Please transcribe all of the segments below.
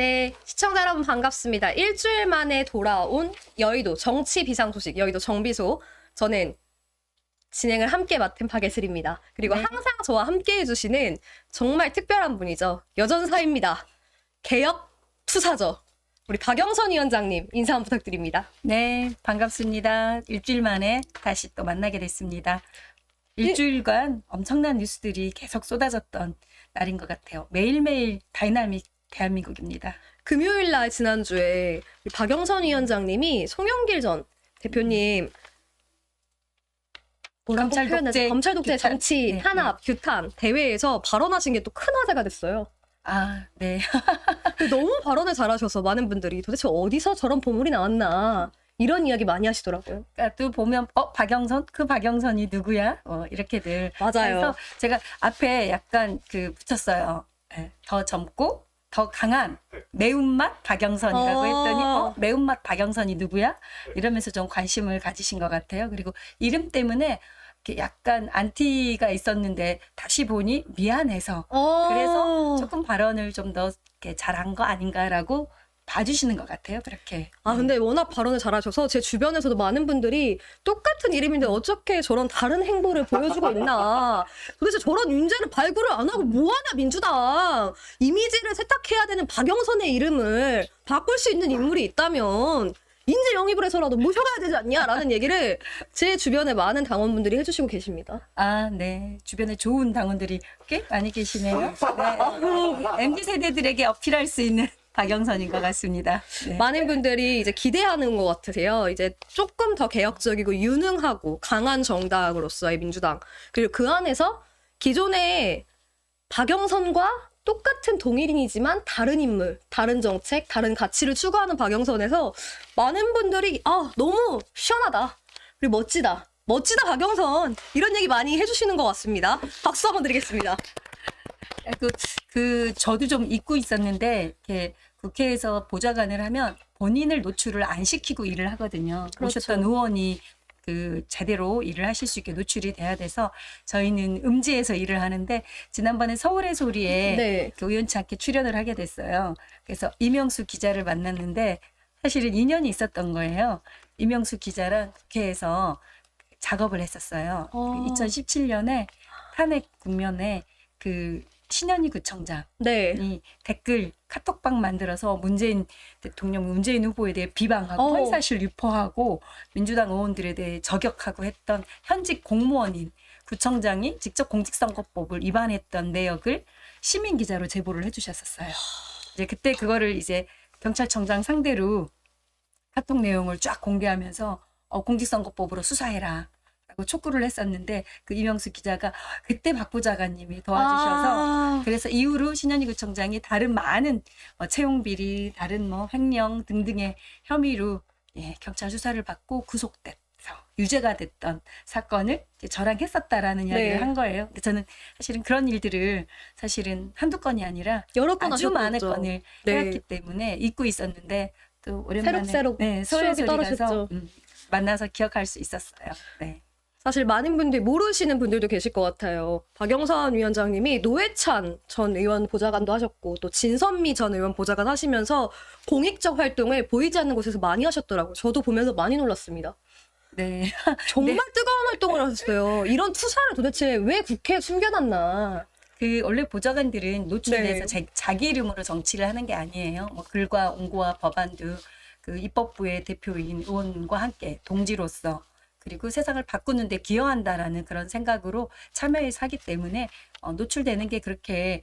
네, 시청자 여러분 반갑습니다. 일주일 만에 돌아온 여의도 정치 비상 소식, 여의도 정비소. 저는 진행을 함께 맡은 박예슬입니다. 그리고 네. 항상 저와 함께 해주시는 정말 특별한 분이죠. 여전사입니다. 개혁 투사죠. 우리 박영선 위원장님 인사 한번 부탁드립니다. 네, 반갑습니다. 일주일 만에 다시 또 만나게 됐습니다. 일주일간 엄청난 뉴스들이 계속 쏟아졌던 날인 것 같아요. 매일매일 다이나믹 대한민국입니다. 금요일 날 지난주에 우리 박영선 위원장님이 송영길 전 대표님 뭐라고 검찰 표현하죠? 독재, 검찰 독재 규탄. 정치 네, 탄압 규탄 대회에서 발언하신 게 또 큰 화제가 됐어요. 아, 네. 너무 발언을 잘하셔서 많은 분들이 도대체 어디서 저런 보물이 나왔나 이런 이야기 많이 하시더라고요. 그러니까 또 보면 박영선? 그 박영선이 누구야? 이렇게들. 맞아요. 그래서 제가 앞에 약간 붙였어요. 네, 더 젊고 더 강한 매운맛 박영선이라고 했더니 매운맛 박영선이 누구야? 이러면서 좀 관심을 가지신 것 같아요. 그리고 이름 때문에 이렇게 약간 안티가 있었는데 다시 보니 미안해서 그래서 조금 발언을 좀 더 잘한 거 아닌가라고 봐주시는 것 같아요. 그렇게. 근데 워낙 발언을 잘하셔서 제 주변에서도 많은 분들이 똑같은 이름인데 어떻게 저런 다른 행보를 보여주고 있나. 도대체 저런 인재를 발굴을 안 하고 뭐하냐 민주당. 이미지를 세탁해야 되는 박영선의 이름을 바꿀 수 있는 인물이 있다면 인재 영입을 해서라도 모셔가야 되지 않냐라는 얘기를 제 주변에 많은 당원분들이 해주시고 계십니다. 아, 네. 주변에 좋은 당원들이 꽤 많이 계시네요. 네. MZ 세대들에게 어필할 수 있는 박영선인 것 같습니다. 네. 많은 분들이 이제 기대하는 것 같으세요. 이제 조금 더 개혁적이고 유능하고 강한 정당으로서의 민주당. 그리고 그 안에서 기존의 박영선과 똑같은 동일인이지만 다른 인물, 다른 정책, 다른 가치를 추구하는 박영선에서 많은 분들이 너무 시원하다. 그리고 멋지다. 멋지다 박영선. 이런 얘기 많이 해주시는 것 같습니다. 박수 한번 드리겠습니다. 저도 좀 잊고 있었는데, 이렇게 국회에서 보좌관을 하면 본인을 노출을 안 시키고 일을 하거든요. 그렇죠. 오셨던 의원이 제대로 일을 하실 수 있게 노출이 돼야 돼서 저희는 음지에서 일을 하는데, 지난번에 서울의 소리에 네. 우연치 않게 출연을 하게 됐어요. 그래서 이명수 기자를 만났는데 사실은 인연이 있었던 거예요. 이명수 기자랑 국회에서 작업을 했었어요. 2017년에 탄핵 국면에 신현희 구청장이 네. 댓글 카톡방 만들어서 문재인 대통령, 문재인 후보에 대해 비방하고 허위사실 유포하고 민주당 의원들에 대해 저격하고 했던 현직 공무원인 구청장이 직접 공직선거법을 위반했던 내역을 시민 기자로 제보를 해주셨었어요. 이제 그때 그거를 이제 경찰청장 상대로 카톡 내용을 쫙 공개하면서 공직선거법으로 수사해라. 라고 촉구를 했었는데 이명수 기자가 그때 박 부장관님이 도와주셔서 그래서 이후로 신현희 구청장이 다른 많은 채용 비리, 다른 횡령 등등의 혐의로 경찰 수사를 받고 구속돼서 유죄가 됐던 사건을 저랑 했었다라는 이야기를 한 거예요. 근데 저는 사실은 그런 일들을 사실은 한두 건이 아니라 여러 건 아주 많은 하셨죠. 건을 네. 해왔기 때문에 잊고 있었는데 또 오랜만에 새록새록 서울의 추억이 소리 가서 떨어졌죠. 만나서 기억할 수 있었어요. 네. 사실 많은 분들이 모르시는 분들도 계실 것 같아요. 박영선 위원장님이 노회찬 전 의원 보좌관도 하셨고 또 진선미 전 의원 보좌관 하시면서 공익적 활동을 보이지 않는 곳에서 많이 하셨더라고요. 저도 보면서 많이 놀랐습니다. 네. 정말 뜨거운 활동을 하셨어요. 이런 투사를 도대체 왜 국회에 숨겨놨나. 원래 보좌관들은 노출돼서 네. 자기 이름으로 정치를 하는 게 아니에요. 글과 온고와 법안도 입법부의 대표인 의원과 함께 동지로서 그리고 세상을 바꾸는 데 기여한다라는 그런 생각으로 참여해서 하기 때문에 노출되는 게 그렇게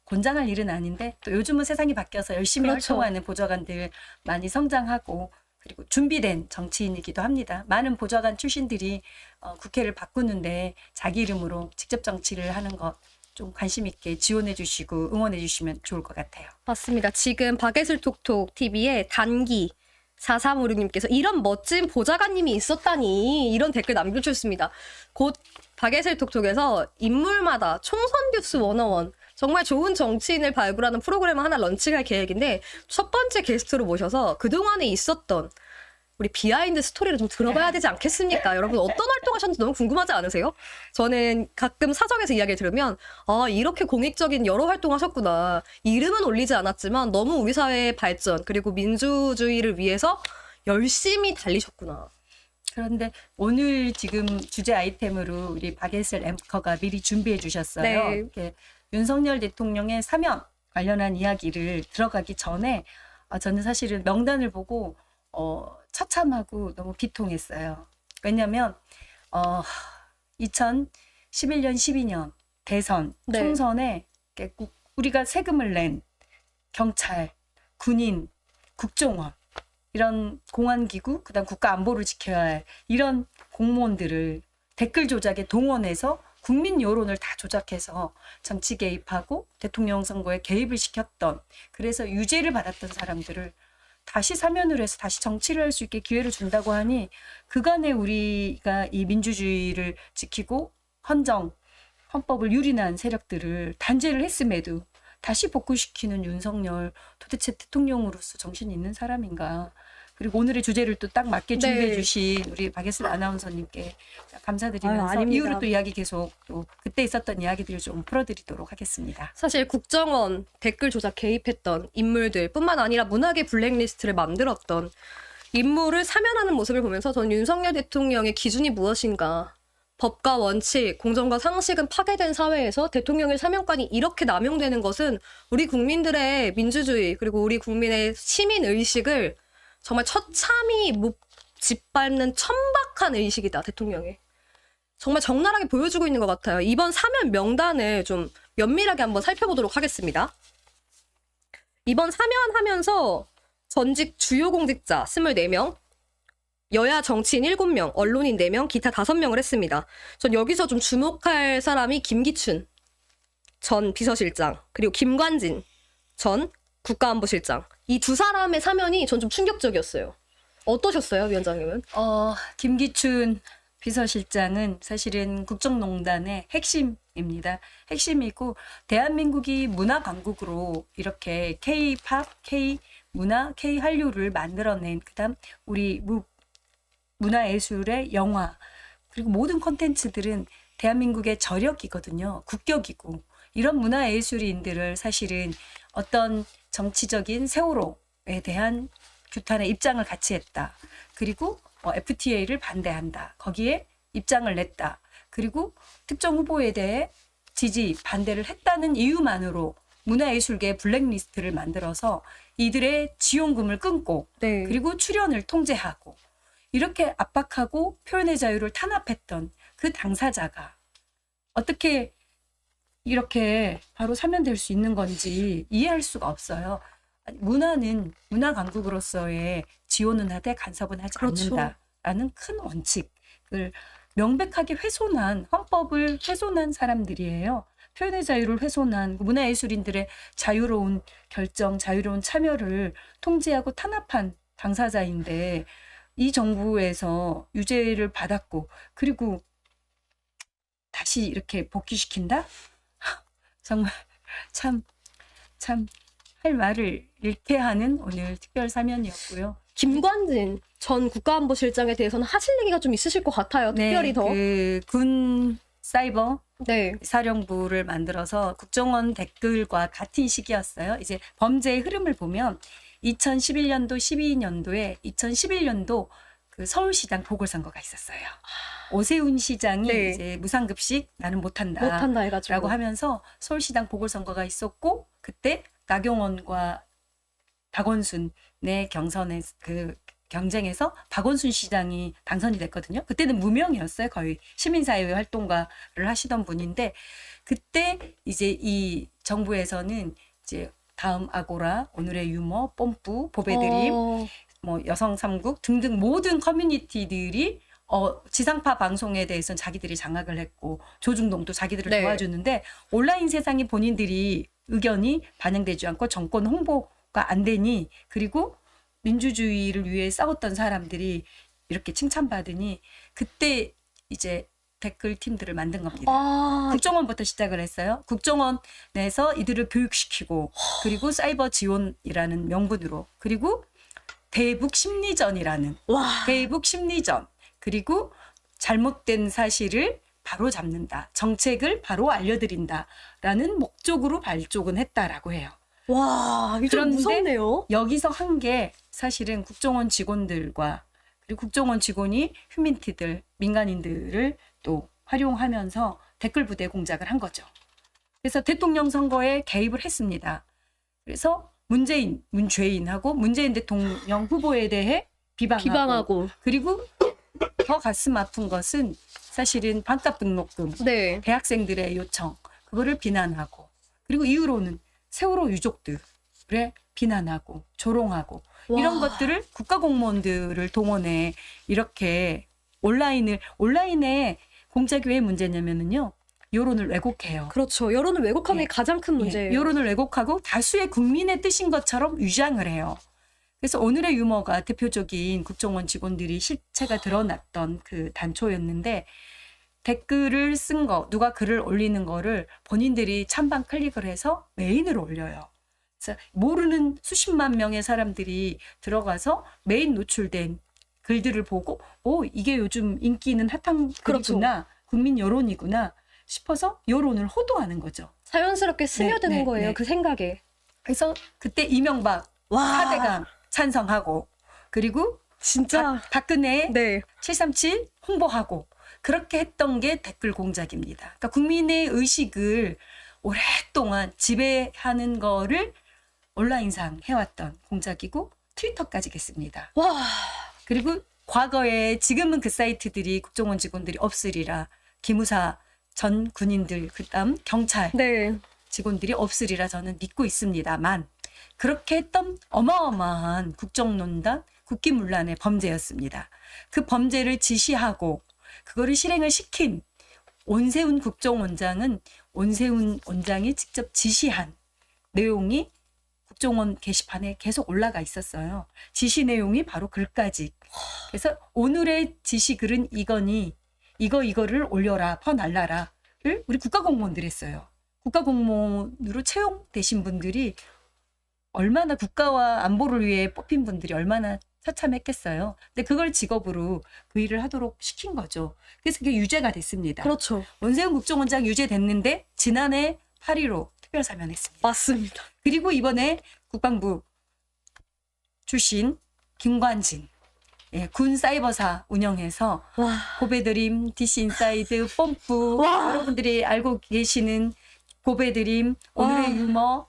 곤장할 일은 아닌데 또 요즘은 세상이 바뀌어서 열심히 그렇죠. 활동하는 보좌관들 많이 성장하고 그리고 준비된 정치인이기도 합니다. 많은 보좌관 출신들이 국회를 바꾸는데 자기 이름으로 직접 정치를 하는 것 좀 관심 있게 지원해 주시고 응원해 주시면 좋을 것 같아요. 맞습니다. 지금 박예슬 톡톡 TV에 단기 4356님께서 이런 멋진 보좌관님이 있었다니 이런 댓글 남겨주셨습니다. 곧 박예슬 톡톡에서 인물마다 총선 뉴스 101 정말 좋은 정치인을 발굴하는 프로그램을 하나 런칭할 계획인데 첫 번째 게스트로 모셔서 그동안에 있었던 우리 비하인드 스토리를 좀 들어봐야 되지 않겠습니까? 여러분 어떤 활동하셨는지 너무 궁금하지 않으세요? 저는 가끔 사석에서 이야기를 들으면 아 이렇게 공익적인 여러 활동하셨구나. 이름은 올리지 않았지만 너무 우리 사회의 발전 그리고 민주주의를 위해서 열심히 달리셨구나. 그런데 오늘 지금 주제 아이템으로 우리 박예슬 앵커가 미리 준비해 주셨어요. 네. 이렇게 윤석열 대통령의 사면 관련한 이야기를 들어가기 전에 저는 사실은 명단을 보고 처참하고 너무 비통했어요. 왜냐하면 2011년, 12년 대선, 네. 총선에 이렇게 우리가 세금을 낸 경찰, 군인, 국정원 이런 공안기구, 그다음 국가안보를 지켜야 할 이런 공무원들을 댓글 조작에 동원해서 국민 여론을 다 조작해서 정치 개입하고 대통령 선거에 개입을 시켰던, 그래서 유죄를 받았던 사람들을 다시 사면을 해서 다시 정치를 할 수 있게 기회를 준다고 하니 그간에 우리가 이 민주주의를 지키고 헌법을 유린한 세력들을 단죄를 했음에도 다시 복구시키는 윤석열, 도대체 대통령으로서 정신이 있는 사람인가. 그리고 오늘의 주제를 또 딱 맞게 준비해 주신 우리 박예슬 아나운서님께 감사드리면서 아닙니다. 이후로 또 이야기 계속 또 그때 있었던 이야기들을 좀 풀어드리도록 하겠습니다. 사실 국정원 댓글 조작 개입했던 인물들 뿐만 아니라 문학의 블랙리스트를 만들었던 인물을 사면하는 모습을 보면서 저는 윤석열 대통령의 기준이 무엇인가, 법과 원칙, 공정과 상식은 파괴된 사회에서 대통령의 사면권이 이렇게 남용되는 것은 우리 국민들의 민주주의 그리고 우리 국민의 시민 의식을 정말 처참히 못 짓밟는 천박한 의식이다, 대통령의. 정말 적나라하게 보여주고 있는 것 같아요. 이번 사면 명단을 좀 면밀하게 한번 살펴보도록 하겠습니다. 이번 사면하면서 전직 주요 공직자 24명, 여야 정치인 7명, 언론인 4명, 기타 5명을 했습니다. 전 여기서 좀 주목할 사람이 김기춘 전 비서실장, 그리고 김관진 전 국가안보실장. 이 두 사람의 사면이 전 좀 충격적이었어요. 어떠셨어요, 위원장님은? 김기춘 비서실장은 사실은 국정농단의 핵심입니다. 핵심이고 대한민국이 문화 강국으로 이렇게 K-팝, K-문화, K-한류를 만들어낸, 그다음 우리 문화예술의 영화 그리고 모든 콘텐츠들은 대한민국의 저력이거든요. 국격이고 이런 문화예술인들을 사실은 어떤 정치적인 세월호에 대한 규탄에 입장을 같이 했다. 그리고 FTA를 반대한다. 거기에 입장을 냈다. 그리고 특정 후보에 대해 지지, 반대를 했다는 이유만으로 문화예술계 블랙리스트를 만들어서 이들의 지원금을 끊고 네. 그리고 출연을 통제하고 이렇게 압박하고 표현의 자유를 탄압했던 그 당사자가 어떻게 이렇게 바로 사면될 수 있는 건지 이해할 수가 없어요. 문화는 문화 강국으로서의 지원은 하되 간섭은 하지 그렇죠. 않는다라는 큰 원칙을 명백하게 훼손한, 헌법을 훼손한 사람들이에요. 표현의 자유를 훼손한, 문화예술인들의 자유로운 결정, 자유로운 참여를 통제하고 탄압한 당사자인데 이 정부에서 유죄를 받았고 그리고 다시 이렇게 복귀시킨다? 정말 참 할 말을 잃게 하는 오늘 특별 사면이었고요. 김관진 전 국가안보실장에 대해서는 하실 얘기가 좀 있으실 것 같아요. 특별히 더. 군 사이버 네. 사령부를 만들어서 국정원 댓글과 같은 시기였어요. 이제 범죄의 흐름을 보면 2011년도, 12년도에 2011년도 그 서울시장 보궐선거가 있었어요. 오세훈 시장이 네. 이제 무상급식 나는 못한다. 못한다 해가지고. 라고 하면서 서울시장 보궐선거가 있었고 그때 나경원과 박원순의 경쟁에서 박원순 시장이 당선이 됐거든요. 그때는 무명이었어요. 거의 시민사회 활동가를 하시던 분인데 그때 이제 이 정부에서는 이제 다음 아고라, 오늘의 유머, 뽐뿌, 보배드림, 뭐 여성 삼국 등등 모든 커뮤니티들이 지상파 방송에 대해서는 자기들이 장악을 했고 조중동도 자기들을 네. 도와주는데 온라인 세상에 본인들이 의견이 반영되지 않고 정권 홍보가 안 되니 그리고 민주주의를 위해 싸웠던 사람들이 이렇게 칭찬받으니 그때 이제 댓글 팀들을 만든 겁니다. 국정원부터 시작을 했어요. 국정원에서 이들을 교육시키고 그리고 사이버 지원이라는 명분으로 그리고 대북 심리전이라는 와. 대북 심리전, 그리고 잘못된 사실을 바로 잡는다, 정책을 바로 알려드린다라는 목적으로 발족은 했다라고 해요. 와, 이게 좀 그런데 무섭네요. 여기서 한 게 사실은 국정원 직원들과 그리고 국정원 직원이 휴민티들, 민간인들을 또 활용하면서 댓글 부대 공작을 한 거죠. 그래서 대통령 선거에 개입을 했습니다. 그래서 문죄인하고 문재인 대통령 후보에 대해 비방하고 그리고 더 가슴 아픈 것은 사실은 반값 등록금, 네. 대학생들의 요청, 그거를 비난하고, 그리고 이후로는 세월호 유족들을 비난하고 조롱하고, 와. 이런 것들을 국가공무원들을 동원해 이렇게 온라인에 공작이 왜 문제냐면은요, 여론을 왜곡해요. 그렇죠. 여론을 왜곡하는 예. 게 가장 큰 문제예요. 여론을 왜곡하고 다수의 국민의 뜻인 것처럼 위장을 해요. 그래서 오늘의 유머가 대표적인 국정원 직원들이 실체가 드러났던 그 단초였는데, 댓글을 쓴 거, 누가 글을 올리는 거를 본인들이 찬반 클릭을 해서 메인으로 올려요. 그래서 모르는 수십만 명의 사람들이 들어가서 메인 노출된 글들을 보고, 오, 이게 요즘 인기 있는 핫한 글이구나, 국민 여론이구나 싶어서 여론을 호도하는 거죠. 자연스럽게 스며드는 네, 거예요. 네. 그 생각에. 그래서 그때 이명박 와. 4대강 찬성하고, 그리고 진짜. 박근혜 네. 737 홍보하고, 그렇게 했던 게 댓글 공작입니다. 그러니까 국민의 의식을 오랫동안 지배하는 거를 온라인상 해왔던 공작이고, 트위터까지 겠습니다. 와. 그리고 과거에, 지금은 그 사이트들이 국정원 직원들이 없으리라, 기무사 전 군인들, 그다음 경찰 네. 직원들이 없으리라 저는 믿고 있습니다만, 그렇게 했던 어마어마한 국정농단, 국기문란의 범죄였습니다. 그 범죄를 지시하고 그거를 실행을 시킨 온세훈 국정원장은, 온세훈 원장이 직접 지시한 내용이 국정원 게시판에 계속 올라가 있었어요. 지시 내용이 바로 글까지. 그래서 오늘의 지시글은 이거니 이거를 올려라, 퍼날라라를 우리 국가공무원들이 했어요. 국가공무원으로 채용되신 분들이 얼마나, 국가와 안보를 위해 뽑힌 분들이 얼마나 처참했겠어요. 근데 그걸 직업으로 그 일을 하도록 시킨 거죠. 그래서 그게 유죄가 됐습니다. 그렇죠. 원세훈 국정원장 유죄됐는데 지난해 8.15 특별사면했습니다. 맞습니다. 그리고 이번에 국방부 출신 김관진, 군 사이버사 운영해서 와. 고배드림, 디시인사이드, 뽐뿌, 와. 여러분들이 알고 계시는 고배드림, 오늘의 와. 유머,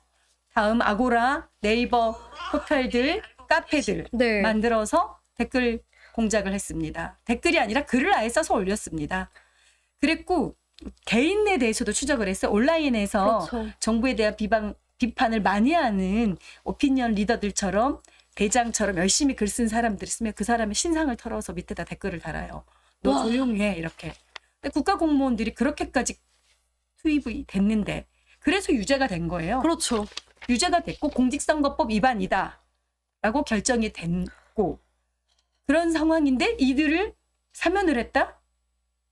다음 아고라, 네이버 포털들, 카페들 네. 만들어서 댓글 공작을 했습니다. 댓글이 아니라 글을 아예 써서 올렸습니다. 그랬고 개인에 대해서도 추적을 했어요. 온라인에서 그렇죠. 정부에 대한 비판을 많이 하는 오피니언 리더들처럼, 대장처럼 열심히 글 쓴 사람들 있으면 그 사람의 신상을 털어서 밑에다 댓글을 달아요. 너 와. 조용히 해, 이렇게. 근데 국가공무원들이 그렇게까지 투입이 됐는데, 그래서 유죄가 된 거예요. 그렇죠. 유죄가 됐고 공직선거법 위반이다 라고 결정이 됐고, 그런 상황인데 이들을 사면을 했다?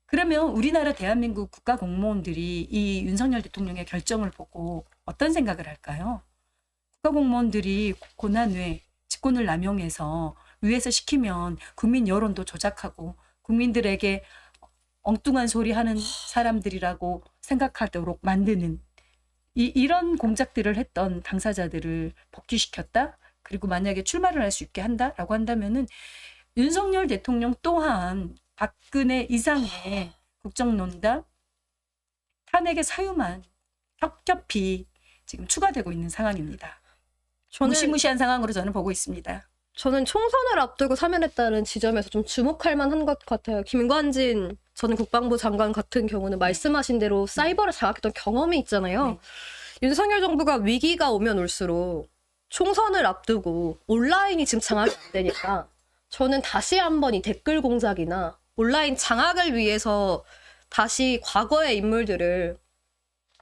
그러면 우리나라 대한민국 국가공무원들이 이 윤석열 대통령의 결정을 보고 어떤 생각을 할까요? 국가공무원들이 고난외 직권을 남용해서 위에서 시키면 국민 여론도 조작하고 국민들에게 엉뚱한 소리 하는 사람들이라고 생각하도록 만드는 이런 공작들을 했던 당사자들을 복귀시켰다? 그리고 만약에 출마를 할 수 있게 한다라고 한다면은 윤석열 대통령 또한 박근혜 이상의 국정농단, 탄핵의 사유만 겹겹이 지금 추가되고 있는 상황입니다. 무시무시한 상황으로 저는 보고 있습니다. 저는 총선을 앞두고 사면했다는 지점에서 좀 주목할 만한 것 같아요. 김관진 전 국방부 장관 같은 경우는 말씀하신 대로 사이버를 장악했던 경험이 있잖아요. 네. 윤석열 정부가 위기가 오면 올수록 총선을 앞두고 온라인이 지금 장악이 안 되니까 저는 다시 한번 이 댓글 공작이나 온라인 장악을 위해서 다시 과거의 인물들을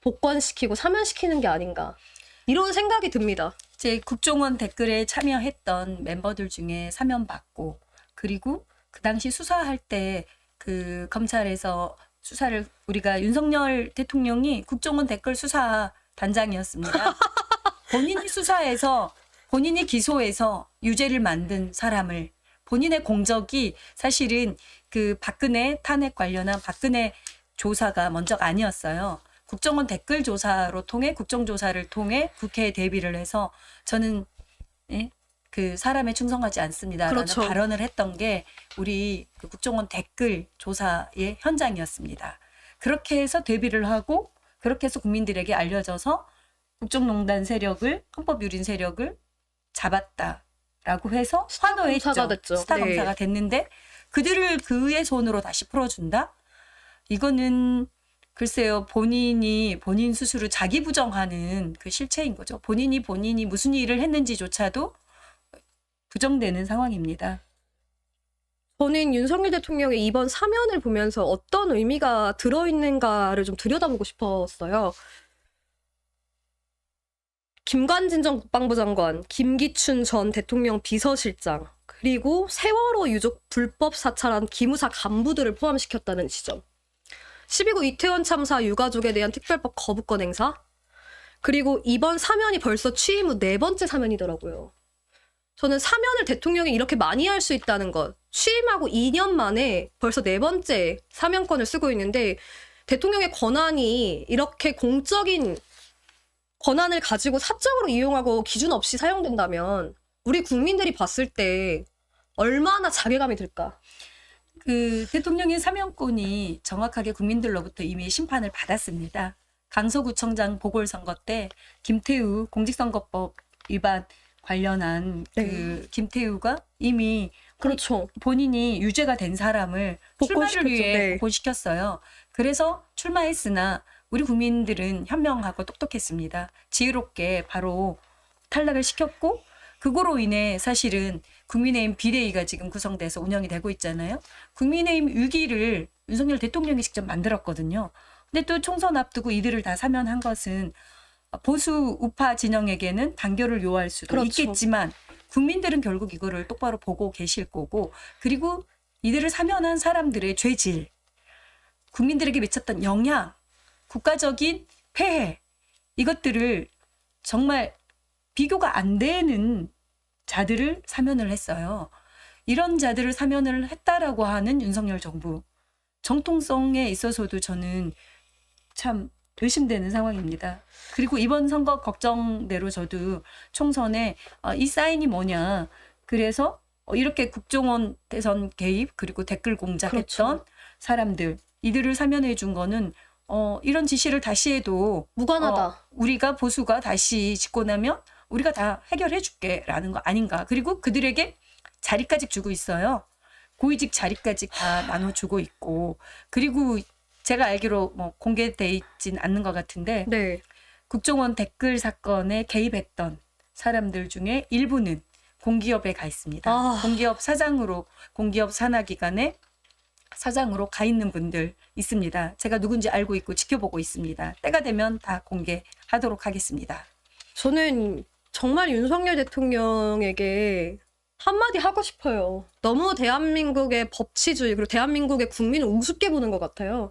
복권시키고 사면시키는 게 아닌가, 이런 생각이 듭니다. 제 국정원 댓글에 참여했던 멤버들 중에 사면받고, 그리고 그 당시 수사할 때 그 검찰에서 수사를, 우리가 윤석열 대통령이 국정원 댓글 수사 단장이었습니다. 본인이 수사해서 본인이 기소해서 유죄를 만든 사람을 본인의 공적이 사실은 그 박근혜 탄핵 관련한 박근혜 조사가 먼저가 아니었어요. 국정원 댓글 조사로 통해 국정조사를 통해 국회에 대비를 해서 저는 예? 그 사람에 충성하지 않습니다라는 그렇죠. 발언을 했던 게 우리 그 국정원 댓글 조사의 현장이었습니다. 그렇게 해서 대비를 하고 그렇게 해서 국민들에게 알려져서 국정농단 세력을 헌법유린 세력을 잡았다라고 해서 환호했죠. 검사가 됐죠. 스타 네. 검사가 됐는데 그들을 그의 손으로 다시 풀어준다? 이거는 글쎄요, 본인이 본인 스스로 자기 부정하는 그 실체인 거죠. 본인이 무슨 일을 했는지조차도 부정되는 상황입니다. 저는 윤석열 대통령의 이번 사면을 보면서 어떤 의미가 들어있는가를 좀 들여다보고 싶었어요. 김관진 전 국방부 장관, 김기춘 전 대통령 비서실장, 그리고 세월호 유족 불법 사찰한 기무사 간부들을 포함시켰다는 지점. 12구 이태원 참사 유가족에 대한 특별법 거부권 행사. 그리고 이번 사면이 벌써 취임 후 4번째 사면이더라고요. 저는 사면을 대통령이 이렇게 많이 할 수 있다는 것, 취임하고 2년 만에 벌써 4번째 사면권을 쓰고 있는데 대통령의 권한이 이렇게 공적인 권한을 가지고 사적으로 이용하고 기준 없이 사용된다면 우리 국민들이 봤을 때 얼마나 자괴감이 들까? 그 대통령의 사면권이 정확하게 국민들로부터 이미 심판을 받았습니다. 강서구청장 보궐선거 때 김태우 공직선거법 위반 관련한 그 김태우가 이미 그렇죠. 본인이 유죄가 된 사람을 출마를 복권시켰죠. 위해 네. 복권시켰어요. 그래서 출마했으나 우리 국민들은 현명하고 똑똑했습니다. 지혜롭게 바로 탈락을 시켰고 그거로 인해 사실은 국민의힘 비대위가 지금 구성돼서 운영이 되고 있잖아요. 국민의힘 위기를 윤석열 대통령이 직접 만들었거든요. 근데 또 총선 앞두고 이들을 다 사면한 것은 보수 우파 진영에게는 단결을 요할 수도 그렇죠. 있겠지만 국민들은 결국 이거를 똑바로 보고 계실 거고 그리고 이들을 사면한 사람들의 죄질, 국민들에게 미쳤던 영향, 국가적인 폐해 이것들을 정말 비교가 안 되는 자들을 사면을 했어요. 이런 자들을 사면을 했다라고 하는 윤석열 정부 정통성에 있어서도 저는 참 의심되는 상황입니다. 그리고 이번 선거 걱정대로 저도 총선에 이 사인이 뭐냐. 그래서 이렇게 국정원 대선 개입 그리고 댓글 공작했던 그렇죠. 사람들 이들을 사면해 준 거는 이런 지시를 다시 해도 무관하다. 우리가 보수가 다시 짓고 나면 우리가 다 해결해 줄게라는 거 아닌가. 그리고 그들에게 자리까지 주고 있어요. 고위직 자리까지 다 나눠주고 있고 그리고 제가 알기로 뭐 공개돼 있진 않는 것 같은데 네. 국정원 댓글 사건에 개입했던 사람들 중에 일부는 공기업에 가 있습니다. 아. 공기업 사장으로 공기업 산하기관에 사장으로 가 있는 분들 있습니다. 제가 누군지 알고 있고 지켜보고 있습니다. 때가 되면 다 공개하도록 하겠습니다. 저는 정말 윤석열 대통령에게 한마디 하고 싶어요. 너무 대한민국의 법치주의 그리고 대한민국의 국민을 우습게 보는 것 같아요.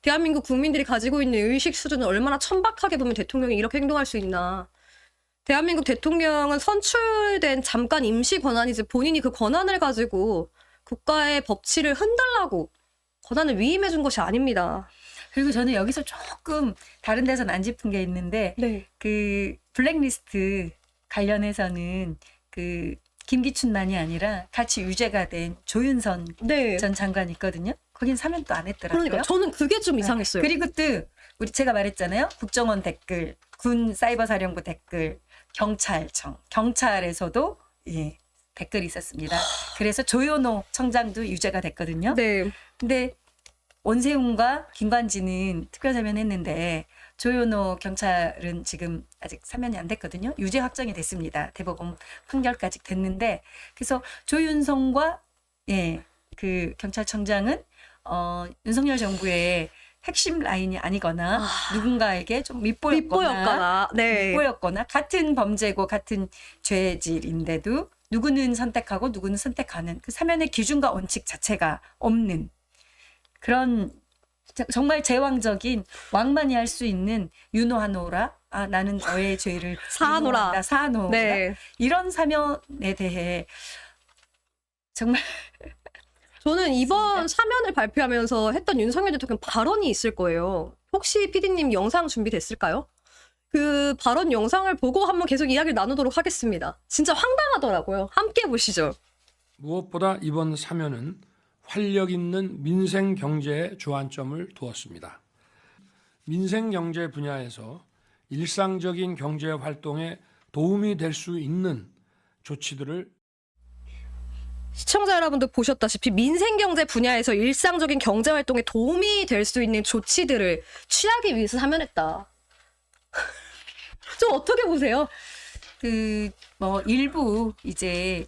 대한민국 국민들이 가지고 있는 의식 수준을 얼마나 천박하게 보면 대통령이 이렇게 행동할 수 있나. 대한민국 대통령은 선출된 잠깐 임시 권한이지 본인이 그 권한을 가지고 국가의 법치를 흔들라고 권한을 위임해 준 것이 아닙니다. 그리고 저는 여기서 조금 다른 데서는 안 짚은 게 있는데 네. 그 블랙리스트 관련해서는 그 김기춘만이 아니라 같이 유죄가 된 조윤선 네. 전 장관이 있거든요. 거긴 사면 또 안 했더라고요. 그러니까 저는 그게 좀 이상했어요. 그리고 또 우리 제가 말했잖아요. 국정원 댓글, 군 사이버사령부 댓글, 경찰청, 경찰에서도 예, 댓글이 있었습니다. 그래서 조현호 청장도 유죄가 됐거든요. 네. 근데 원세훈과 김관진은 특별 사면했는데 조현호 경찰은 지금 아직 사면이 안 됐거든요. 유죄 확정이 됐습니다. 대법원 판결까지 됐는데 그래서 조윤성과 예, 그 경찰청장은 윤석열 정부의 핵심 라인이 아니거나 누군가에게 좀 밉보였거나. 네. 밉보였거나 같은 범죄고 같은 죄질인데도 누구는 선택하고 누구는 선택하는 그 사면의 기준과 원칙 자체가 없는 그런 정말 제왕적인 왕만이 할 수 있는 유노하노라. 나는 너의 죄를 사하노라. 유노한다, 사하노라. 네. 이런 사면에 대해 정말 저는 이번 사면을 발표하면서 했던 윤석열 대통령 발언이 있을 거예요. 혹시 PD님 영상 준비됐을까요? 그 발언 영상을 보고 한번 계속 이야기를 나누도록 하겠습니다. 진짜 황당하더라고요. 함께 보시죠. 무엇보다 이번 사면은 활력 있는 민생 경제에 주안점을 두었습니다. 민생 경제 분야에서 일상적인 경제 활동에 도움이 될 수 있는 조치들을 시청자 여러분도 보셨다시피 민생경제 분야에서 일상적인 경제활동에 도움이 될 수 있는 조치들을 취하기 위해서 사면했다. 좀 어떻게 보세요? 일부 이제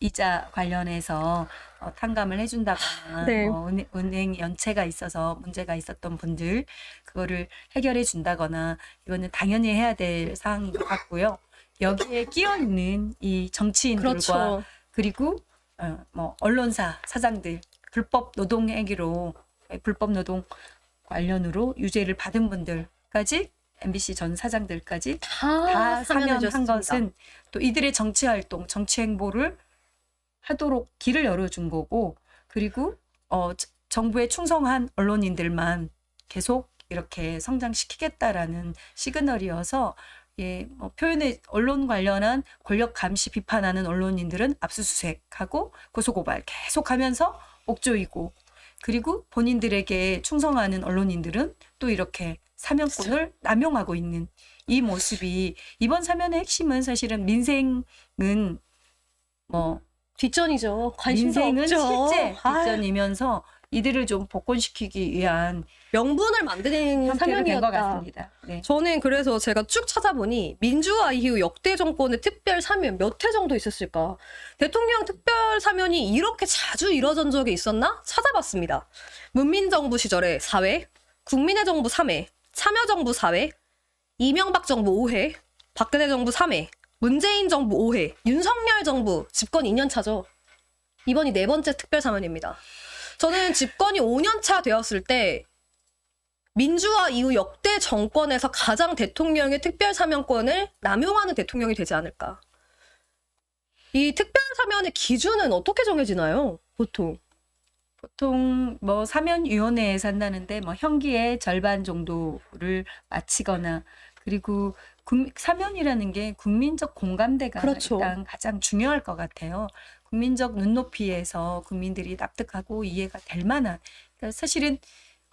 이자 관련해서 탕감을 해준다거나 네. 은행 연체가 있어서 문제가 있었던 분들 그거를 해결해 준다거나 이거는 당연히 해야 될 사항인 것 같고요. 여기에 끼어 있는 이 정치인들과 그렇죠. 그리고 언론사 사장들 불법 노동 행위로 불법 노동 관련으로 유죄를 받은 분들까지 MBC 전 사장들까지 다 사면한 사면해줬습니다. 것은 또 이들의 정치 활동, 정치 행보를 하도록 길을 열어준 거고 그리고 정부에 충성한 언론인들만 계속 이렇게 성장시키겠다라는 시그널이어서 표현의 언론 관련한 권력 감시 비판하는 언론인들은 압수수색하고 고소고발 계속하면서 옥조이고 그리고 본인들에게 충성하는 언론인들은 또 이렇게 사면권을 남용하고 있는 이 모습이 이번 사면의 핵심은 사실은 민생은 뒷전이죠. 관심도 민생은 없죠. 실제 아유, 뒷전이면서 이들을 좀 복권시키기 위한 명분을 만드는 형태로 된 것 사면이었다. 같습니다. 네. 저는 그래서 제가 쭉 찾아보니 민주화 이후 역대 정권의 특별 사면 몇 회 정도 있었을까? 대통령 특별 사면이 이렇게 자주 이뤄진 적이 있었나? 찾아봤습니다. 문민정부 시절에 4회, 국민의 정부 3회, 참여정부 4회, 이명박 정부 5회, 박근혜 정부 3회, 문재인 정부 5회, 윤석열 정부 집권 2년 차죠. 이번이 4번째 특별 사면입니다. 저는 집권이 5년 차 되었을 때 민주화 이후 역대 정권에서 가장 대통령의 특별 사면권을 남용하는 대통령이 되지 않을까. 이 특별 사면의 기준은 어떻게 정해지나요? 보통. 보통 사면위원회에서 한다는데 형기의 절반 정도를 마치거나 그리고 사면이라는 게 국민적 공감대가 그렇죠. 일단 가장 중요할 것 같아요. 국민적 눈높이에서 국민들이 납득하고 이해가 될 만한 그러니까 사실은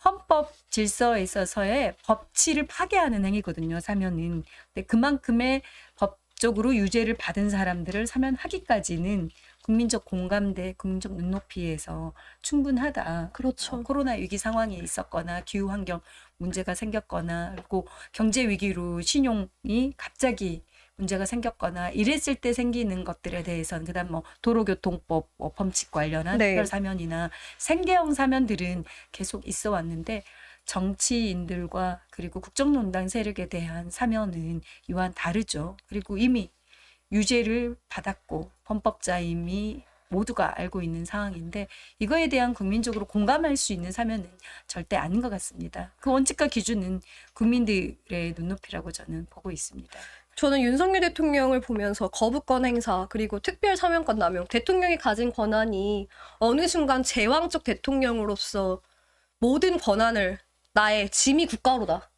헌법 질서에 있어서의 법치를 파괴하는 행위거든요. 사면은. 근데 그만큼의 법적으로 유죄를 받은 사람들을 사면하기까지는 국민적 공감대, 국민적 눈높이에서 충분하다. 그렇죠. 코로나 위기 상황이 있었거나 기후 환경 문제가 생겼거나 그리고 경제 위기로 신용이 갑자기 문제가 생겼거나 이랬을 때 생기는 것들에 대해서는 그다음 도로교통법 범칙 관련한 네. 특별 사면이나 생계형 사면들은 계속 있어 왔는데 정치인들과 그리고 국정농단 세력에 대한 사면은 이와는 다르죠. 그리고 이미 유죄를 받았고 헌법자임이 모두가 알고 있는 상황인데 이거에 대한 국민적으로 공감할 수 있는 사면은 절대 아닌 것 같습니다. 그 원칙과 기준은 국민들의 눈높이라고 저는 보고 있습니다. 저는 윤석열 대통령을 보면서 거부권 행사 그리고 특별 사면권 남용 대통령이 가진 권한이 어느 순간 제왕적 대통령으로서 모든 권한을 나의 짐이 국가로다.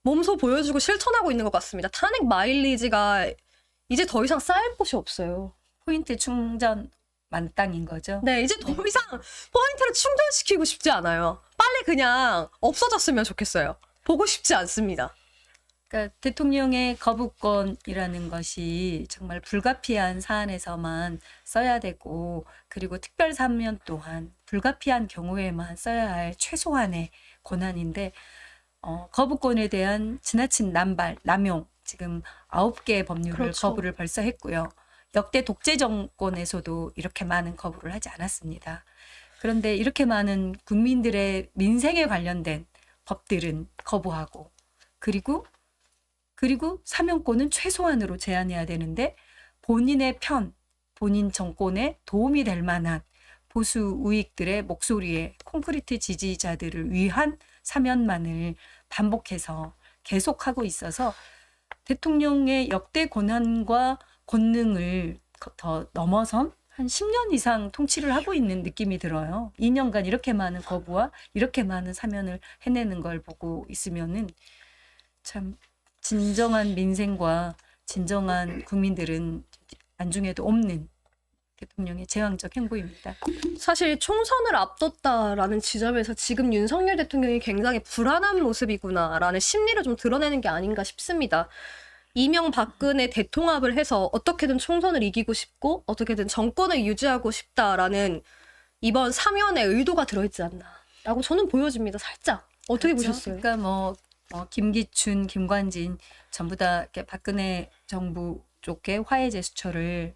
몸소 보여주고 실천하고 있는 것 같습니다. 탄핵 마일리지가 이제 더 이상 쌓일 곳이 없어요. 포인트 충전 만땅인 거죠. 네, 이제 더 이상 포인트를 충전시키고 싶지 않아요. 빨리 그냥 없어졌으면 좋겠어요. 보고 싶지 않습니다. 그러니까 대통령의 거부권이라는 것이 정말 불가피한 사안에서만 써야 되고 그리고 특별 사면 또한 불가피한 경우에만 써야 할 최소한의 권한인데 거부권에 대한 지나친 남발, 남용 지금 9개의 법률을 그렇죠. 거부를 벌써 했고요. 역대 독재 정권에서도 이렇게 많은 거부를 하지 않았습니다. 그런데 이렇게 많은 국민들의 민생에 관련된 법들은 거부하고 그리고 사면권은 최소한으로 제한해야 되는데 본인의 편, 본인 정권에 도움이 될 만한 보수 우익들의 목소리에 콘크리트 지지자들을 위한 사면만을 반복해서 계속하고 있어서 대통령의 역대 권한과 권능을 더 넘어선 한 10년 이상 통치를 하고 있는 느낌이 들어요. 2년간 이렇게 많은 거부와 이렇게 많은 사면을 해내는 걸 보고 있으면은 참 진정한 민생과 진정한 국민들은 안중에도 없는 대통령의 제왕적 행보입니다. 사실 총선을 앞뒀다라는 지점에서 지금 윤석열 대통령이 굉장히 불안한 모습이구나라는 심리를 좀 드러내는 게 아닌가 싶습니다. 이명박근혜 대통합을 해서 어떻게든 총선을 이기고 싶고 어떻게든 정권을 유지하고 싶다라는 이번 사면의 의도가 들어있지 않나라고 저는 보여집니다. 살짝. 어떻게 그렇죠? 보셨어요? 그러니까 김기춘, 김관진 전부 다 이렇게 박근혜 정부 쪽에 화해 제스처를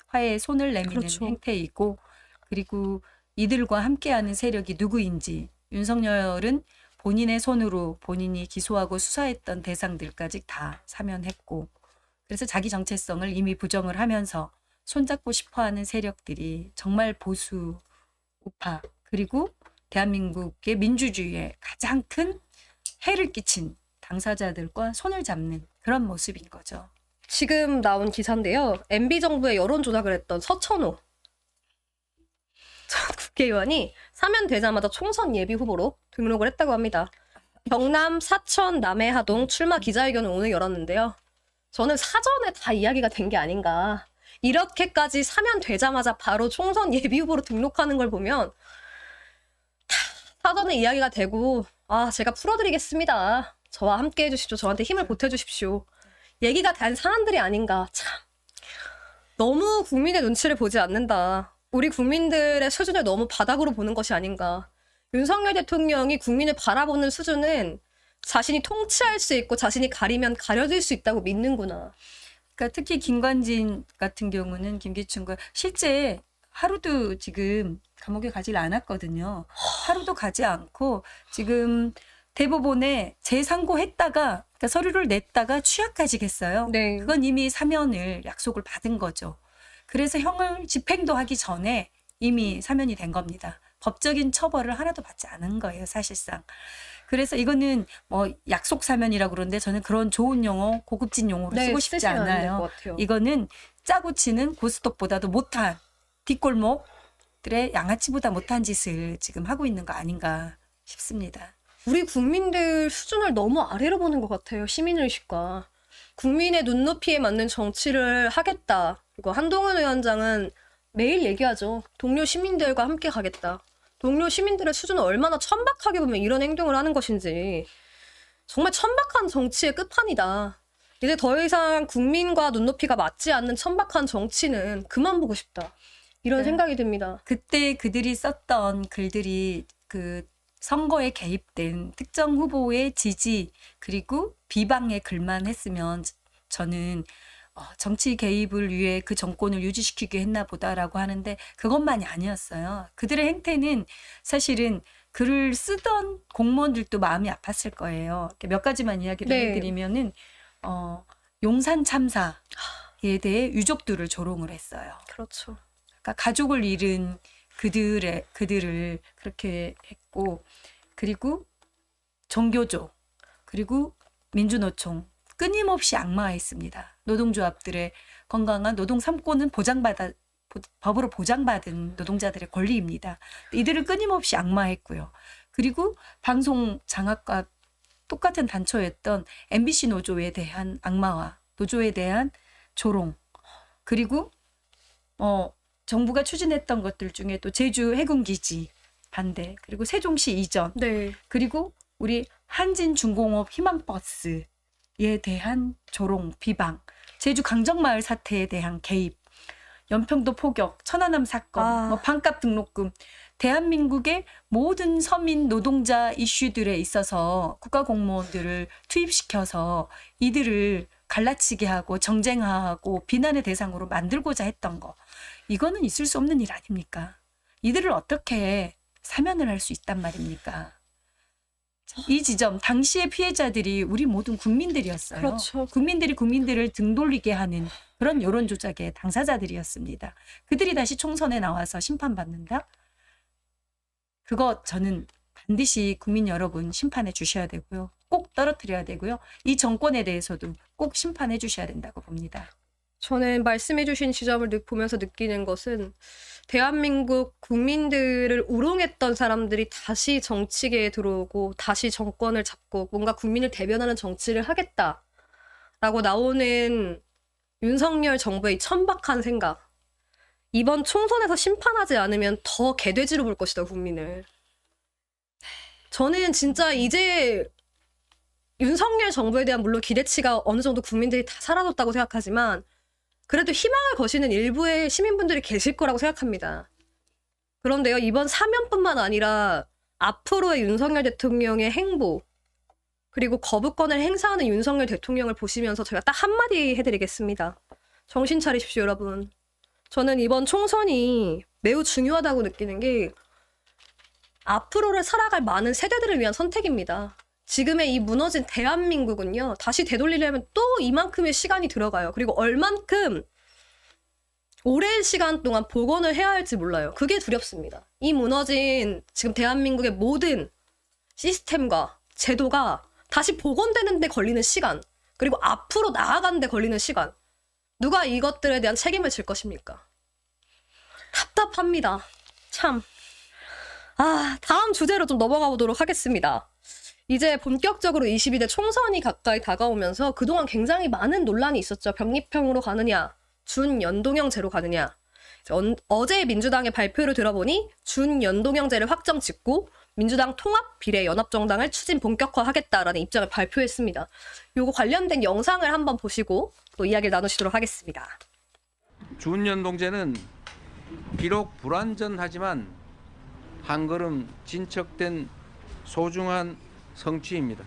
화해의 손을 내미는 그렇죠. 행태이고 그리고 이들과 함께하는 세력이 누구인지 윤석열은 본인의 손으로 본인이 기소하고 수사했던 대상들까지 다 사면했고 그래서 자기 정체성을 이미 부정을 하면서 손잡고 싶어하는 세력들이 정말 보수 우파 그리고 대한민국의 민주주의에 가장 큰 해를 끼친 당사자들과 손을 잡는 그런 모습인 거죠. 지금 나온 기사인데요. MB 정부의 여론 조작을 했던 서천호 전 국회의원이 사면되자마자 총선 예비 후보로 등록을 했다고 합니다. 경남 사천 남해하동 출마 기자회견을 오늘 열었는데요. 저는 사전에 다 이야기가 된 게 아닌가. 이렇게까지 사면되자마자 바로 총선 예비 후보로 등록하는 걸 보면 사전에 이야기가 되고 제가 풀어드리겠습니다. 저와 함께 해주십시오. 저한테 힘을 보태주십시오. 얘기가 된 사람들이 아닌가. 참 너무 국민의 눈치를 보지 않는다. 우리 국민들의 수준을 너무 바닥으로 보는 것이 아닌가. 윤석열 대통령이 국민을 바라보는 수준은 자신이 통치할 수 있고 자신이 가리면 가려질 수 있다고 믿는구나. 그러니까 특히 김관진 같은 경우는 김기춘과 실제 하루도 지금 감옥에 가질 않았거든요. 하루도 가지 않고 지금 대법원에 재상고했다가 그러니까 서류를 냈다가 취하까지 했어요. 그건 이미 사면을 약속을 받은 거죠. 그래서 형을 집행도 하기 전에 이미 사면이 된 겁니다. 법적인 처벌을 하나도 받지 않은 거예요, 사실상. 그래서 이거는 약속 사면이라고 그러는데 저는 그런 좋은 용어, 고급진 용어로 쓰고 싶지 않아요. 이거는 짜고 치는 고스톱보다도 못한 뒷골목들의 양아치보다 못한 짓을 지금 하고 있는 거 아닌가 싶습니다. 우리 국민들 수준을 너무 아래로 보는 것 같아요. 시민의식과. 국민의 눈높이에 맞는 정치를 하겠다. 그리고 한동훈 위원장은 매일 얘기하죠. 동료 시민들과 함께 가겠다. 동료 시민들의 수준을 얼마나 천박하게 보면 이런 행동을 하는 것인지. 정말 천박한 정치의 끝판이다. 이제 더 이상 국민과 눈높이가 맞지 않는 천박한 정치는 그만 보고 싶다. 이런 생각이 듭니다. 그때 그들이 썼던 글들이 그 선거에 개입된 특정 후보의 지지 그리고 비방의 글만 했으면 저는 정치 개입을 위해 그 정권을 유지시키기 했나 보다라고 하는데 그것만이 아니었어요. 그들의 행태는 사실은 글을 쓰던 공무원들도 마음이 아팠을 거예요. 몇 가지만 이야기를 해드리면은 용산 참사에 대해 유족들을 조롱을 했어요. 그렇죠. 그러니까 가족을 잃은 그들을 그렇게 했고 그리고 종교조 그리고 민주노총 끊임없이 악마했습니다. 노동조합들의 건강한 노동 3권은 법으로 보장받은 노동자들의 권리입니다. 이들을 끊임없이 악마했고요. 그리고 방송 장악과 똑같은 단초였던 MBC 노조에 대한 악마와 노조에 대한 조롱 그리고 정부가 추진했던 것들 중에 또 제주 해군기지 반대 그리고 세종시 이전 그리고 우리 한진중공업 희망버스에 대한 조롱 비방 제주 강정마을 사태에 대한 개입 연평도 포격 천안함 사건 반값 등록금 대한민국의 모든 서민 노동자 이슈들에 있어서 국가공무원들을 투입시켜서 이들을 갈라치게 하고 정쟁화하고 비난의 대상으로 만들고자 했던 거 이거는 있을 수 없는 일 아닙니까? 이들을 어떻게 사면을 할 수 있단 말입니까? 이 지점 당시의 피해자들이 우리 모든 국민들이었어요. 그렇죠. 국민들이 국민들을 등 돌리게 하는 그런 여론 조작의 당사자들이었습니다. 그들이 다시 총선에 나와서 심판받는다? 그거 저는 반드시 국민 여러분 심판해 주셔야 되고요. 꼭 떨어뜨려야 되고요. 이 정권에 대해서도 꼭 심판해 주셔야 된다고 봅니다. 저는 말씀해주신 지점을 보면서 느끼는 것은 대한민국 국민들을 우롱했던 사람들이 다시 정치계에 들어오고 다시 정권을 잡고 뭔가 국민을 대변하는 정치를 하겠다라고 나오는 윤석열 정부의 천박한 생각. 이번 총선에서 심판하지 않으면 더 개돼지로 볼 것이다, 국민을. 저는 진짜 이제 윤석열 정부에 대한 물론 기대치가 어느 정도 국민들이 다 사라졌다고 생각하지만 그래도 희망을 거시는 일부의 시민분들이 계실 거라고 생각합니다. 그런데요, 이번 사면뿐만 아니라 앞으로의 윤석열 대통령의 행보 그리고 거부권을 행사하는 윤석열 대통령을 보시면서 제가 딱 한마디 해드리겠습니다. 정신 차리십시오, 여러분. 저는 이번 총선이 매우 중요하다고 느끼는 게 앞으로를 살아갈 많은 세대들을 위한 선택입니다. 지금의 이 무너진 대한민국은요, 다시 되돌리려면 또 이만큼의 시간이 들어가요. 그리고 얼만큼 오랜 시간 동안 복원을 해야 할지 몰라요. 그게 두렵습니다. 이 무너진 지금 대한민국의 모든 시스템과 제도가 다시 복원되는 데 걸리는 시간, 그리고 앞으로 나아가는 데 걸리는 시간, 누가 이것들에 대한 책임을 질 것입니까? 답답합니다. 참. 다음 주제로 좀 넘어가 보도록 하겠습니다. 이제 본격적으로 22대 총선이 가까이 다가오면서 그동안 굉장히 많은 논란이 있었죠. 병립형으로 가느냐, 준연동형제로 가느냐. 어제 민주당의 발표를 들어보니 준연동형제를 확정 짓고 민주당 통합비례연합정당을 추진 본격화하겠다라는 입장을 발표했습니다. 요거 관련된 영상을 한번 보시고 또 이야기를 나누시도록 하겠습니다. 준연동제는 비록 불완전하지만 한 걸음 진척된 소중한 성취입니다.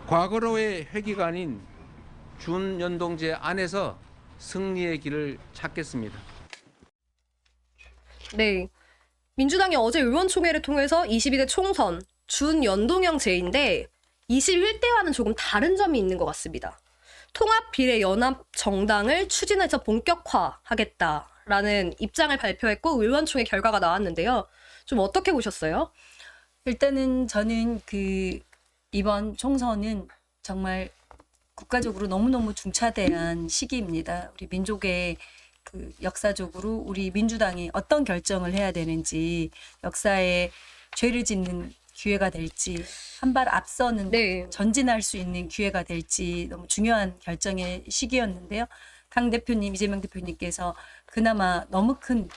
과거로의 회귀가 아닌 준연동제 안에서 승리의 길을 찾겠습니다. 네, 민주당이 어제 의원총회를 통해서 22대 총선 준연동형제인데 21대와는 조금 다른 점이 있는 것 같습니다. 통합비례연합정당을 추진해서 본격화하겠다라는 입장을 발표했고 의원총회 결과가 나왔는데요. 좀 어떻게 보셨어요? 일단은 저는 이번 총선은 정말 국가적으로 너무너무 중차대한 시기입니다. 우리 민족의 역사적으로 우리 민주당이 어떤 결정을 해야 되는지, 역사에 죄를 짓는 기회가 될지, 한 발 앞서는 네. 전진할 수 있는 기회가 될지 너무 중요한 결정의 시기였는데요. 당대표님, 이재명 대표님께서 그나마 너무 큰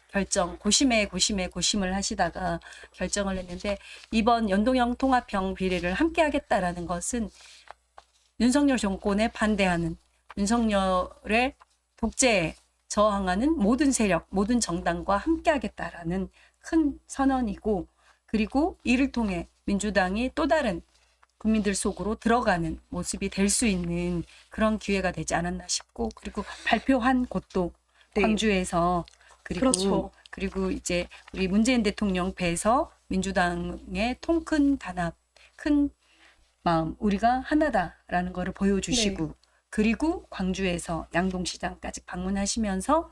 결정, 고심을 하시다가 결정을 했는데, 이번 연동형 통합형 비례를 함께 하겠다라는 것은 윤석열 정권에 반대하는, 윤석열의 독재에 저항하는 모든 세력, 모든 정당과 함께 하겠다라는 큰 선언이고, 그리고 이를 통해 민주당이 또 다른 국민들 속으로 들어가는 모습이 될 수 있는 그런 기회가 되지 않았나 싶고, 그리고 발표한 곳도 네. 광주에서, 그렇죠. 그리고 이제 우리 문재인 대통령 배에서 민주당의 통큰 단합, 큰 마음, 우리가 하나다라는 것을 보여주시고, 네. 그리고 광주에서 양동시장까지 방문하시면서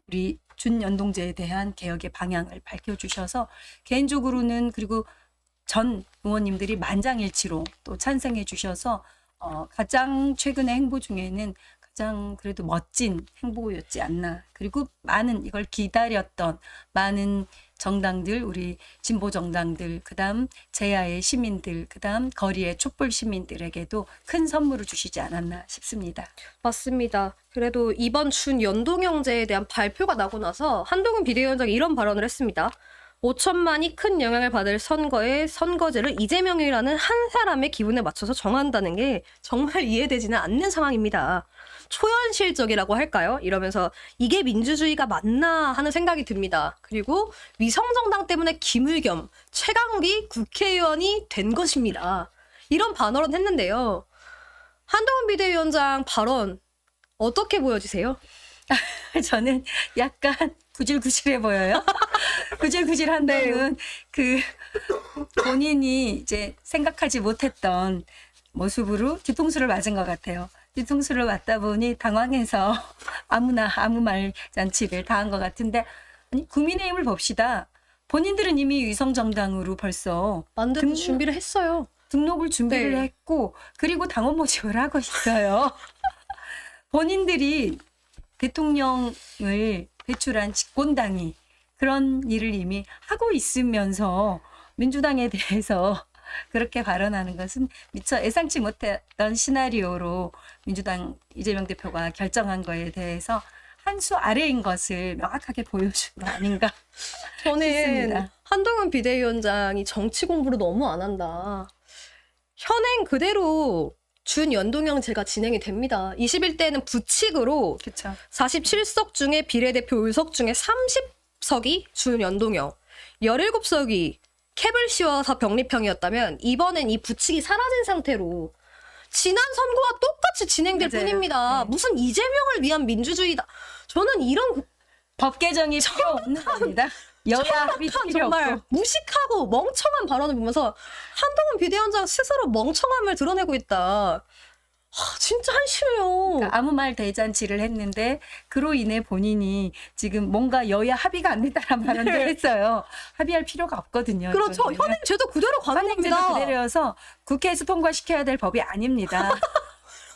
우리 준연동제에 대한 개혁의 방향을 밝혀주셔서, 개인적으로는 그리고 전 의원님들이 만장일치로 또 찬성해 주셔서 가장 최근의 행보 중에는 가장 그래도 멋진 행보였지 않나. 그리고 많은 이걸 기다렸던 많은 정당들, 우리 진보 정당들, 그다음 제야의 시민들, 그다음 거리의 촛불 시민들에게도 큰 선물을 주시지 않았나 싶습니다. 맞습니다. 그래도 이번 준연동형제에 대한 발표가 나고 나서 한동훈 비대위원장이 이런 발언을 했습니다. 5천만이 큰 영향을 받을 선거의 선거제를 이재명이라는 한 사람의 기분에 맞춰서 정한다는 게 정말 이해되지는 않는 상황입니다. 초현실적이라고 할까요? 이러면서 이게 민주주의가 맞나 하는 생각이 듭니다. 그리고 위성정당 때문에 김의겸, 최강욱이 국회의원이 된 것입니다. 이런 발언을 했는데요. 한동훈 비대위원장 발언 어떻게 보여지세요? 저는 약간 구질구질해 보여요. 구질구질한다는 그 본인이 이제 생각하지 못했던 모습으로 뒤통수를 맞은 것 같아요. 뒤통수를 맞다 보니 당황해서 아무나 아무 말 잔치를 다 한 것 같은데 아니 국민의힘을 봅시다. 본인들은 이미 위성정당으로 벌써 만드는 준비를 했어요. 등록을 준비를 네. 했고 그리고 당원 모집을 하고 있어요. 본인들이 대통령을 배출한 집권당이 그런 일을 이미 하고 있으면서 민주당에 대해서 그렇게 발언하는 것은 미처 예상치 못했던 시나리오로 민주당 이재명 대표가 결정한 거에 대해서 한 수 아래인 것을 명확하게 보여준 거 아닌가 저는 싶습니다. 한동훈 비대위원장이 정치 공부를 너무 안 한다. 현행 그대로 준연동형제가 진행이 됩니다. 21대는 부칙으로 그렇죠. 47석 중에 비례대표 의석 중에 30석이 준연동형, 17석이 캡을 씌워서 병립형이었다면 이번엔 이 부칙이 사라진 상태로 지난 선거와 똑같이 진행될 맞아요. 뿐입니다. 네. 무슨 이재명을 위한 민주주의다. 저는 이런 법 개정이 필요 없는 겁니다. 여야 합의 필요 정말 없고. 무식하고 멍청한 발언을 보면서 한동훈 비대위원장 스스로 멍청함을 드러내고 있다. 진짜 한심해요. 그러니까 아무 말 대잔치를 했는데 그로 인해 본인이 지금 뭔가 여야 합의가 안 됐다는 발언을 했어요. 합의할 필요가 없거든요. 그렇죠. 이거는. 현행 제도 그대로 가는 현행제도 겁니다. 그대로여서 국회에서 통과시켜야 될 법이 아닙니다.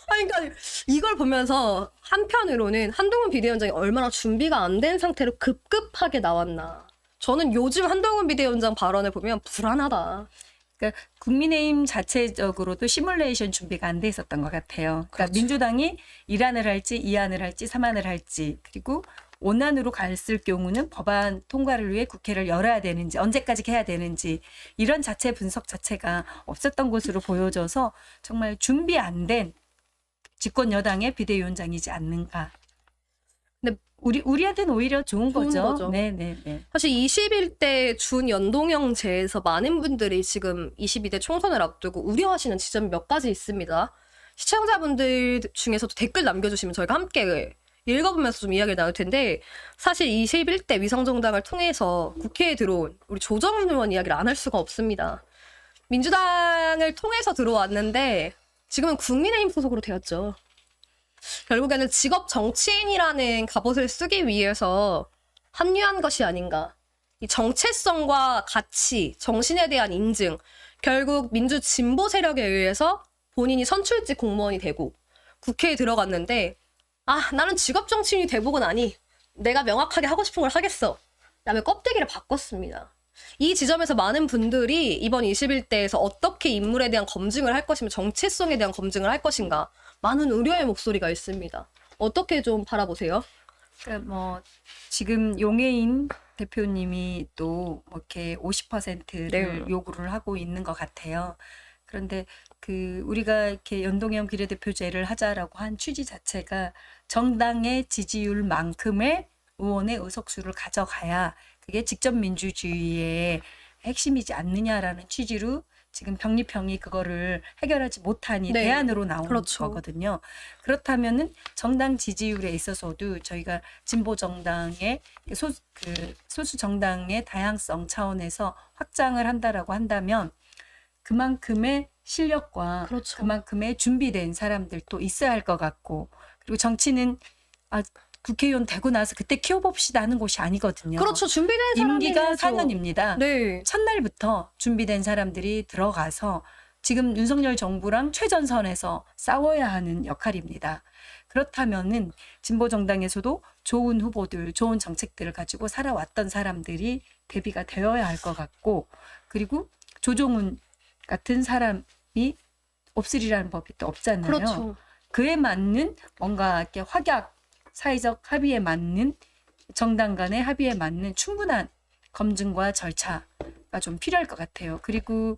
아니, 그러니까 이걸 보면서 한편으로는 한동훈 비대위원장이 얼마나 준비가 안 된 상태로 급급하게 나왔나. 저는 요즘 한동훈 비대위원장 발언을 보면 불안하다. 그러니까 국민의힘 자체적으로도 시뮬레이션 준비가 안 돼 있었던 것 같아요. 그러니까 그렇죠. 민주당이 1안을 할지 2안을 할지 3안을 할지 그리고 원안으로 갔을 경우는 법안 통과를 위해 국회를 열어야 되는지 언제까지 해야 되는지 이런 자체 분석 자체가 없었던 것으로 보여져서 정말 준비 안 된 집권 여당의 비대위원장이지 않는가. 근데 우리한테는 오히려 좋은 좋은 거죠. 거죠. 네. 사실 21대 준연동형제에서 많은 분들이 지금 22대 총선을 앞두고 우려하시는 지점이 몇 가지 있습니다. 시청자분들 중에서도 댓글 남겨주시면 저희가 함께 읽어보면서 좀 이야기를 나눌 텐데 사실 21대 위성정당을 통해서 국회에 들어온 우리 조정훈 의원 이야기를 안 할 수가 없습니다. 민주당을 통해서 들어왔는데 지금은 국민의힘 소속으로 되었죠. 결국에는 직업 정치인이라는 갑옷을 쓰기 위해서 합류한 것이 아닌가. 이 정체성과 가치, 정신에 대한 인증, 결국 민주 진보 세력에 의해서 본인이 선출직 공무원이 되고 국회에 들어갔는데 나는 직업 정치인이 되보고 나니 내가 명확하게 하고 싶은 걸 하겠어. 라며 껍데기를 바꿨습니다. 이 지점에서 많은 분들이 이번 21대에서 어떻게 인물에 대한 검증을 할 것이며 정체성에 대한 검증을 할 것인가 많은 우려의 목소리가 있습니다. 어떻게 좀 바라보세요? 그러니까 뭐 지금 용해인 대표님이 또 뭐 이렇게 50%를 네. 요구를 하고 있는 것 같아요. 그런데 그 우리가 이렇게 연동형 비례대표제를 하자라고 한 취지 자체가 정당의 지지율만큼의 의원의 의석수를 가져가야 그게 직접 민주주의의 핵심이지 않느냐라는 취지로 지금 병립형이 그거를 해결하지 못하니 네. 대안으로 나온 그렇죠. 거거든요. 그렇다면은 정당 지지율에 있어서도 저희가 진보 정당의 소수 정당의 다양성 차원에서 확장을 한다라고 한다면 그만큼의 실력과 그렇죠. 그만큼의 준비된 사람들도 있어야 할 것 같고 그리고 정치는 국회의원 되고 나서 그때 키워봅시다 하는 곳이 아니거든요. 그렇죠. 준비된 사람이 임기가 해야죠. 4년입니다. 네. 첫날부터 준비된 사람들이 들어가서 지금 윤석열 정부랑 최전선에서 싸워야 하는 역할입니다. 그렇다면은 진보 정당에서도 좋은 후보들, 좋은 정책들을 가지고 살아왔던 사람들이 대비가 되어야 할 것 같고 그리고 조정훈 같은 사람이 없으리라는 법이 또 없잖아요. 그렇죠. 그에 맞는 뭔가 이렇게 확약 사회적 합의에 맞는 정당 간의 합의에 맞는 충분한 검증과 절차가 좀 필요할 것 같아요. 그리고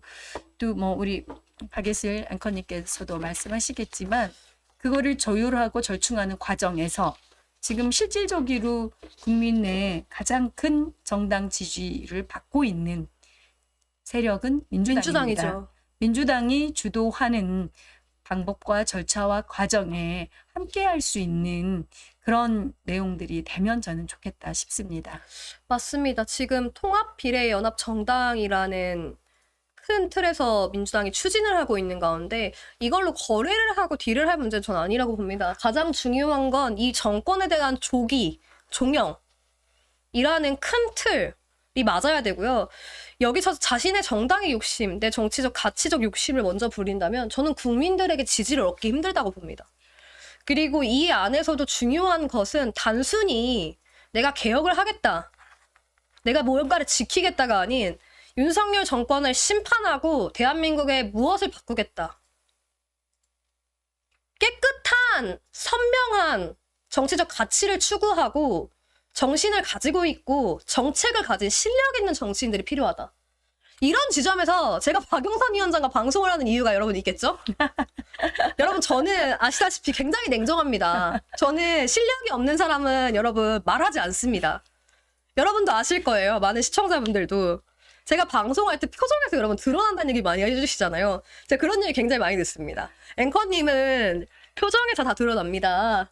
또 뭐 우리 박예슬 앵커님께서도 말씀하시겠지만 그거를 조율하고 절충하는 과정에서 지금 실질적으로 국민 내 가장 큰 정당 지지를 받고 있는 세력은 민주당입니다. 민주당이죠. 민주당이 주도하는 방법과 절차와 과정에 함께 할 수 있는 그런 내용들이 되면 저는 좋겠다 싶습니다. 맞습니다. 지금 통합비례연합정당이라는 큰 틀에서 민주당이 추진을 하고 있는 가운데 이걸로 거래를 하고 딜을 할 문제는 전 아니라고 봅니다. 가장 중요한 건 이 정권에 대한 조기, 종영이라는 큰 틀이 맞아야 되고요. 여기서 자신의 정당의 욕심, 내 정치적, 가치적 욕심을 먼저 부린다면 저는 국민들에게 지지를 얻기 힘들다고 봅니다. 그리고 이 안에서도 중요한 것은 단순히 내가 개혁을 하겠다, 내가 뭔가를 지키겠다가 아닌 윤석열 정권을 심판하고 대한민국의 무엇을 바꾸겠다. 깨끗한, 선명한 정치적 가치를 추구하고 정신을 가지고 있고 정책을 가진 실력 있는 정치인들이 필요하다. 이런 지점에서 제가 박영선 위원장과 방송을 하는 이유가 여러분 있겠죠? 여러분 저는 아시다시피 굉장히 냉정합니다. 저는 실력이 없는 사람은 여러분 말하지 않습니다. 여러분도 아실 거예요. 많은 시청자분들도. 제가 방송할 때 표정에서 여러분 드러난다는 얘기 많이 해주시잖아요. 제가 그런 얘기 굉장히 많이 듣습니다. 앵커님은 표정에서 다 드러납니다.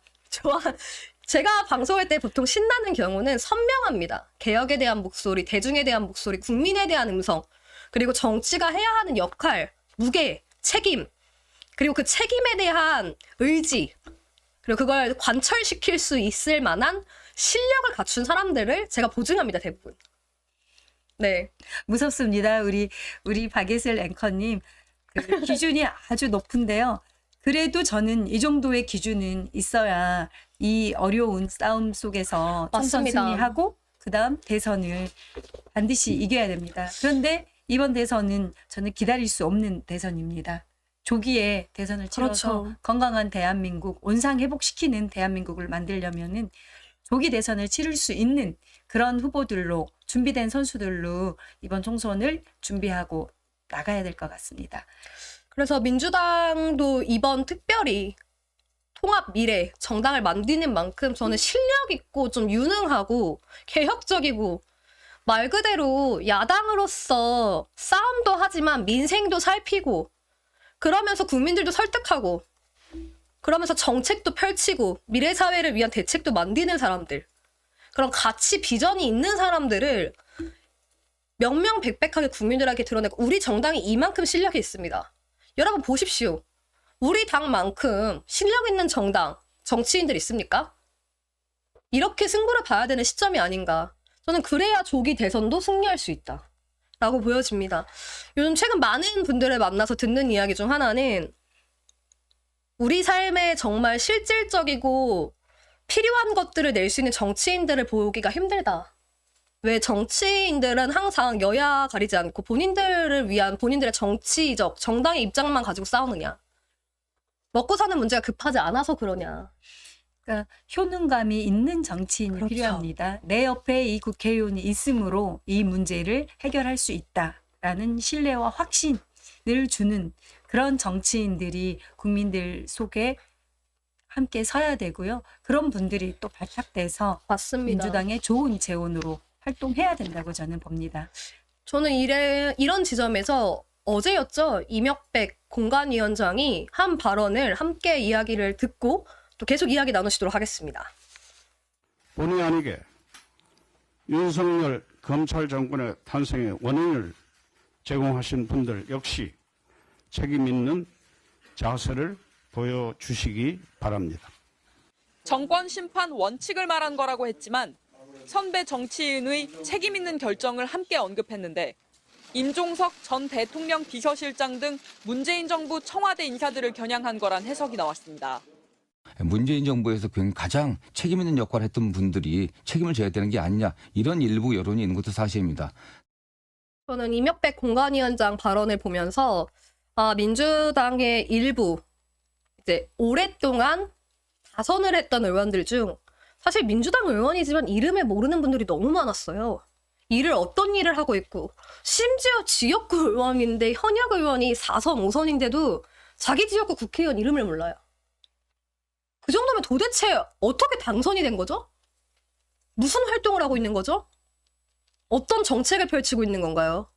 제가 방송할 때 보통 신나는 경우는 선명합니다. 개혁에 대한 목소리, 대중에 대한 목소리, 국민에 대한 음성, 그리고 정치가 해야 하는 역할, 무게, 책임, 그리고 그 책임에 대한 의지, 그리고 그걸 관철시킬 수 있을 만한 실력을 갖춘 사람들을 제가 보증합니다, 대부분. 네. 무섭습니다. 우리 박예슬 앵커님 그 기준이 아주 높은데요. 그래도 저는 이 정도의 기준은 있어야 이 어려운 싸움 속에서 총선 맞습니다. 승리하고 그다음 대선을 반드시 이겨야 됩니다. 그런데 이번 대선은 저는 기다릴 수 없는 대선입니다. 조기에 대선을 치러서 그렇죠. 건강한 대한민국, 원상 회복시키는 대한민국을 만들려면은 조기 대선을 치를 수 있는 그런 후보들로 준비된 선수들로 이번 총선을 준비하고 나가야 될 것 같습니다. 그래서 민주당도 이번 특별히 통합 미래 정당을 만드는 만큼 저는 실력 있고 좀 유능하고 개혁적이고 말 그대로 야당으로서 싸움도 하지만 민생도 살피고 그러면서 국민들도 설득하고 그러면서 정책도 펼치고 미래 사회를 위한 대책도 만드는 사람들, 그런 가치 비전이 있는 사람들을 명명백백하게 국민들에게 드러내고 우리 정당이 이만큼 실력이 있습니다. 여러분 보십시오. 우리 당만큼 실력 있는 정당, 정치인들 있습니까? 이렇게 승부를 봐야 되는 시점이 아닌가. 저는 그래야 조기 대선도 승리할 수 있다 라고 보여집니다. 요즘 최근 많은 분들을 만나서 듣는 이야기 중 하나는 우리 삶에 정말 실질적이고 필요한 것들을 낼 수 있는 정치인들을 보기가 힘들다. 왜 정치인들은 항상 여야 가리지 않고 본인들을 위한 본인들의 정치적, 정당의 입장만 가지고 싸우느냐. 먹고 사는 문제가 급하지 않아서 그러냐. 그러니까 효능감이 있는 정치인이 그렇죠. 필요합니다. 내 옆에 이 국회의원이 있으므로 이 문제를 해결할 수 있다라는 신뢰와 확신을 주는 그런 정치인들이 국민들 속에 함께 서야 되고요. 그런 분들이 또 발탁돼서 맞습니다. 민주당의 좋은 재원으로 활동해야 된다고 저는 봅니다. 저는 이런 지점에서 어제였죠. 이명백 공관위원장이 한 발언을 함께 이야기를 듣고 또 계속 이야기 나누시도록 하겠습니다. 본의 아니게 윤석열 검찰 정권의 탄생의 원인을 제공하신 분들 역시 책임 있는 자세를 보여주시기 바랍니다. 정권 심판 원칙을 말한 거라고 했지만 선배 정치인의 책임 있는 결정을 함께 언급했는데 임종석 전 대통령 비서실장 등 문재인 정부 청와대 인사들을 겨냥한 거란 해석이 나왔습니다. 문재인 정부에서 가장 책임 있는 역할을 했던 분들이 책임을 져야 되는 게 아니냐, 이런 일부 여론이 있는 것도 사실입니다. 저는 이명백 공관위원장 발언을 보면서 민주당의 일부 이제 오랫동안 다선을 했던 의원들 중 사실 민주당 의원이지만 이름을 모르는 분들이 너무 많았어요. 일을 어떤 일을 하고 있고 심지어 지역구 의원인데 현역 의원이 4선, 5선인데도 자기 지역구 국회의원 이름을 몰라요. 그 정도면 도대체 어떻게 당선이 된 거죠? 무슨 활동을 하고 있는 거죠? 어떤 정책을 펼치고 있는 건가요?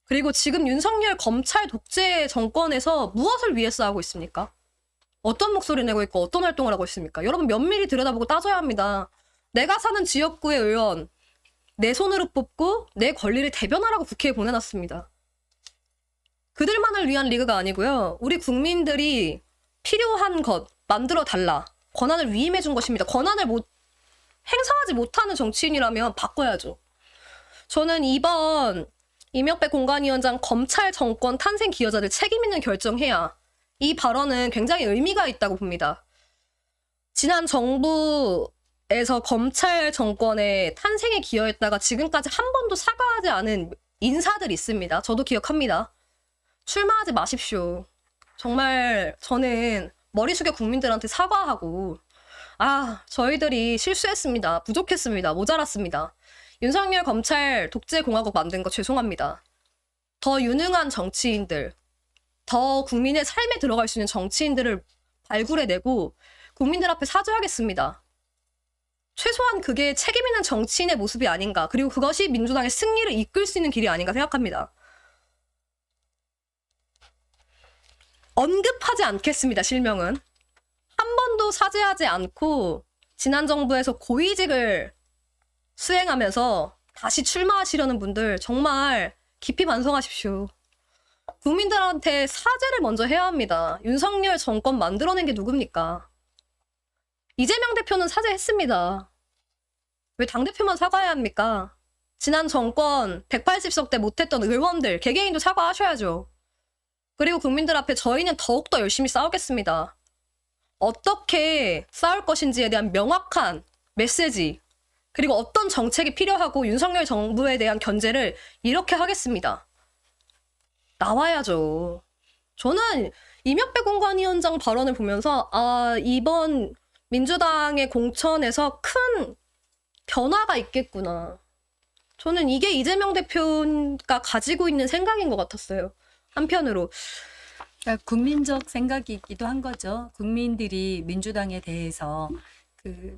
그리고 지금 윤석열 검찰 독재 정권에서 무엇을 위해 싸우고 있습니까? 어떤 목소리 내고 있고 어떤 활동을 하고 있습니까? 여러분 면밀히 들여다보고 따져야 합니다. 내가 사는 지역구의 의원 내 손으로 뽑고 내 권리를 대변하라고 국회에 보내놨습니다. 그들만을 위한 리그가 아니고요. 우리 국민들이 필요한 것 만들어 달라. 권한을 위임해 준 것입니다. 권한을 행사하지 못하는 정치인이라면 바꿔야죠. 저는 이번 이명박 공관위원장 검찰 정권 탄생 기여자들 책임 있는 결정해야 이 발언은 굉장히 의미가 있다고 봅니다. 지난 정부에서 검찰 정권의 탄생에 기여했다가 지금까지 한 번도 사과하지 않은 인사들이 있습니다. 저도 기억합니다. 출마하지 마십시오. 정말 저는 머리 숙여 국민들한테 사과하고 저희들이 실수했습니다. 부족했습니다. 모자랐습니다. 윤석열 검찰 독재공화국 만든 거 죄송합니다. 더 유능한 정치인들, 더 국민의 삶에 들어갈 수 있는 정치인들을 발굴해내고 국민들 앞에 사죄하겠습니다. 최소한 그게 책임 있는 정치인의 모습이 아닌가. 그리고 그것이 민주당의 승리를 이끌 수 있는 길이 아닌가 생각합니다. 언급하지 않겠습니다. 실명은. 한 번도 사죄하지 않고 지난 정부에서 고위직을 수행하면서 다시 출마하시려는 분들 정말 깊이 반성하십시오. 국민들한테 사죄를 먼저 해야 합니다. 윤석열 정권 만들어낸 게 누굽니까? 이재명 대표는 사죄했습니다. 왜 당대표만 사과해야 합니까? 지난 정권 180석 때 못했던 의원들 개개인도 사과하셔야죠. 그리고 국민들 앞에 저희는 더욱더 열심히 싸우겠습니다. 어떻게 싸울 것인지에 대한 명확한 메시지, 그리고 어떤 정책이 필요하고 윤석열 정부에 대한 견제를 이렇게 하겠습니다. 나와야죠. 저는 이명박 공관위원장 발언을 보면서 이번 민주당의 공천에서 큰 변화가 있겠구나. 저는 이게 이재명 대표가 가지고 있는 생각인 것 같았어요. 한편으로. 그러니까 국민적 생각이기도 한 거죠. 국민들이 민주당에 대해서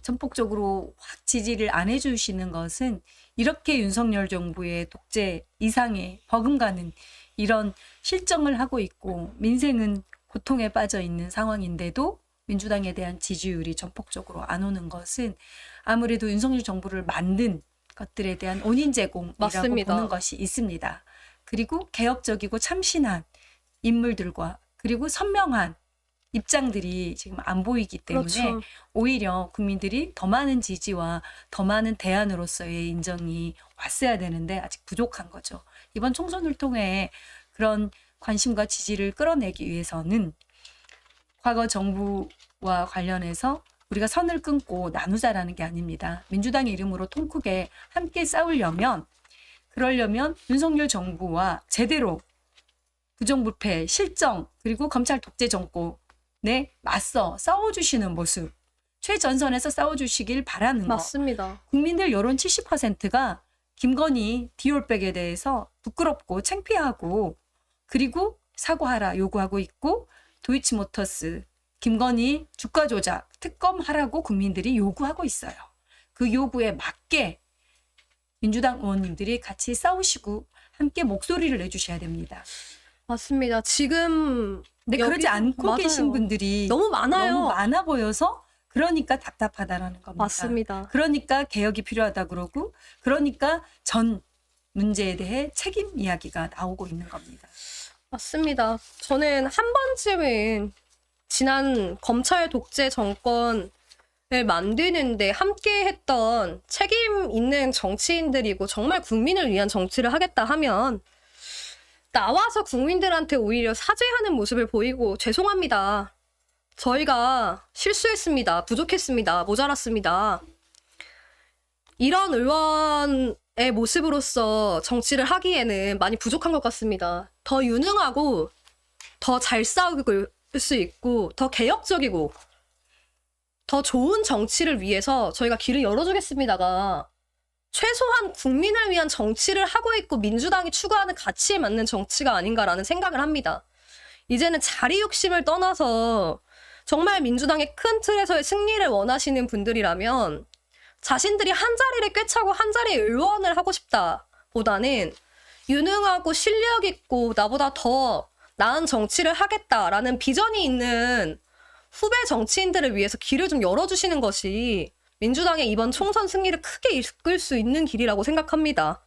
전폭적으로 확 지지를 안 해주시는 것은 이렇게 윤석열 정부의 독재 이상의 버금가는 이런 실정을 하고 있고 민생은 고통에 빠져 있는 상황인데도 민주당에 대한 지지율이 전폭적으로 안 오는 것은 아무래도 윤석열 정부를 만든 것들에 대한 원인 제공이라고 맞습니다. 보는 것이 있습니다. 그리고 개혁적이고 참신한 인물들과 그리고 선명한 입장들이 지금 안 보이기 때문에 그렇죠. 오히려 국민들이 더 많은 지지와 더 많은 대안으로서의 인정이 왔어야 되는데 아직 부족한 거죠. 이번 총선을 통해 그런 관심과 지지를 끌어내기 위해서는 과거 정부와 관련해서 우리가 선을 끊고 나누자라는 게 아닙니다. 민주당의 이름으로 통 크게 함께 싸우려면 그러려면 윤석열 정부와 제대로 부정부패, 실정 그리고 검찰 독재 정권에 맞서 싸워주시는 모습 최전선에서 싸워주시길 바라는 거. 맞습니다. 국민들 여론 70%가 김건희 디올백에 대해서 부끄럽고 창피하고 그리고 사과하라 요구하고 있고 도이치모터스 김건희 주가 조작 특검하라고 국민들이 요구하고 있어요. 그 요구에 맞게 민주당 의원님들이 같이 싸우시고 함께 목소리를 내주셔야 됩니다. 맞습니다. 지금 근데 그러지 않고 맞아요. 계신 분들이 너무 많아요. 너무 많아 보여서 그러니까 답답하다라는 겁니다. 맞습니다. 그러니까 개혁이 필요하다 그러고 그러니까 전 문제에 대해 책임 이야기가 나오고 있는 겁니다. 맞습니다. 저는 한 번쯤은 지난 검찰 독재 정권을 만드는데 함께 했던 책임 있는 정치인들이고 정말 국민을 위한 정치를 하겠다 하면 나와서 국민들한테 오히려 사죄하는 모습을 보이고 죄송합니다. 저희가 실수했습니다. 부족했습니다. 모자랐습니다. 이런 의원의 모습으로서 정치를 하기에는 많이 부족한 것 같습니다. 더 유능하고 더 잘 싸울 수 있고 더 개혁적이고 더 좋은 정치를 위해서 저희가 길을 열어주겠습니다가 최소한 국민을 위한 정치를 하고 있고 민주당이 추구하는 가치에 맞는 정치가 아닌가라는 생각을 합니다. 이제는 자리 욕심을 떠나서 정말 민주당의 큰 틀에서의 승리를 원하시는 분들이라면 자신들이 한 자리를 꿰차고 한 자리의 의원을 하고 싶다 보다는 유능하고 실력 있고 나보다 더 나은 정치를 하겠다라는 비전이 있는 후배 정치인들을 위해서 길을 좀 열어주시는 것이 민주당의 이번 총선 승리를 크게 이끌 수 있는 길이라고 생각합니다.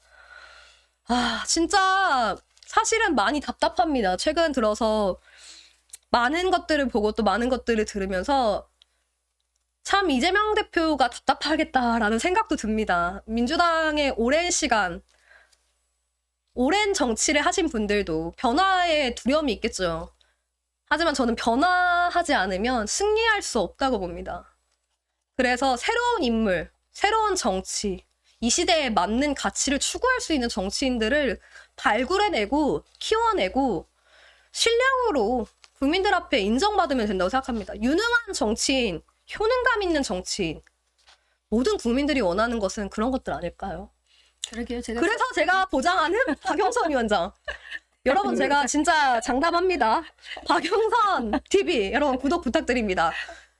진짜 사실은 많이 답답합니다. 최근 들어서 많은 것들을 보고 또 많은 것들을 들으면서 참 이재명 대표가 답답하겠다라는 생각도 듭니다. 민주당의 오랜 시간, 오랜 정치를 하신 분들도 변화에 두려움이 있겠죠. 하지만 저는 변화하지 않으면 승리할 수 없다고 봅니다. 그래서 새로운 인물, 새로운 정치, 이 시대에 맞는 가치를 추구할 수 있는 정치인들을 발굴해내고 키워내고 실력으로 국민들 앞에 인정받으면 된다고 생각합니다. 유능한 정치인, 효능감 있는 정치인. 모든 국민들이 원하는 것은 그런 것들 아닐까요? 그러게요. 그래서 제가 보장하는 박영선 위원장. 여러분 제가 진짜 장담합니다. 박영선 TV 여러분 구독 부탁드립니다.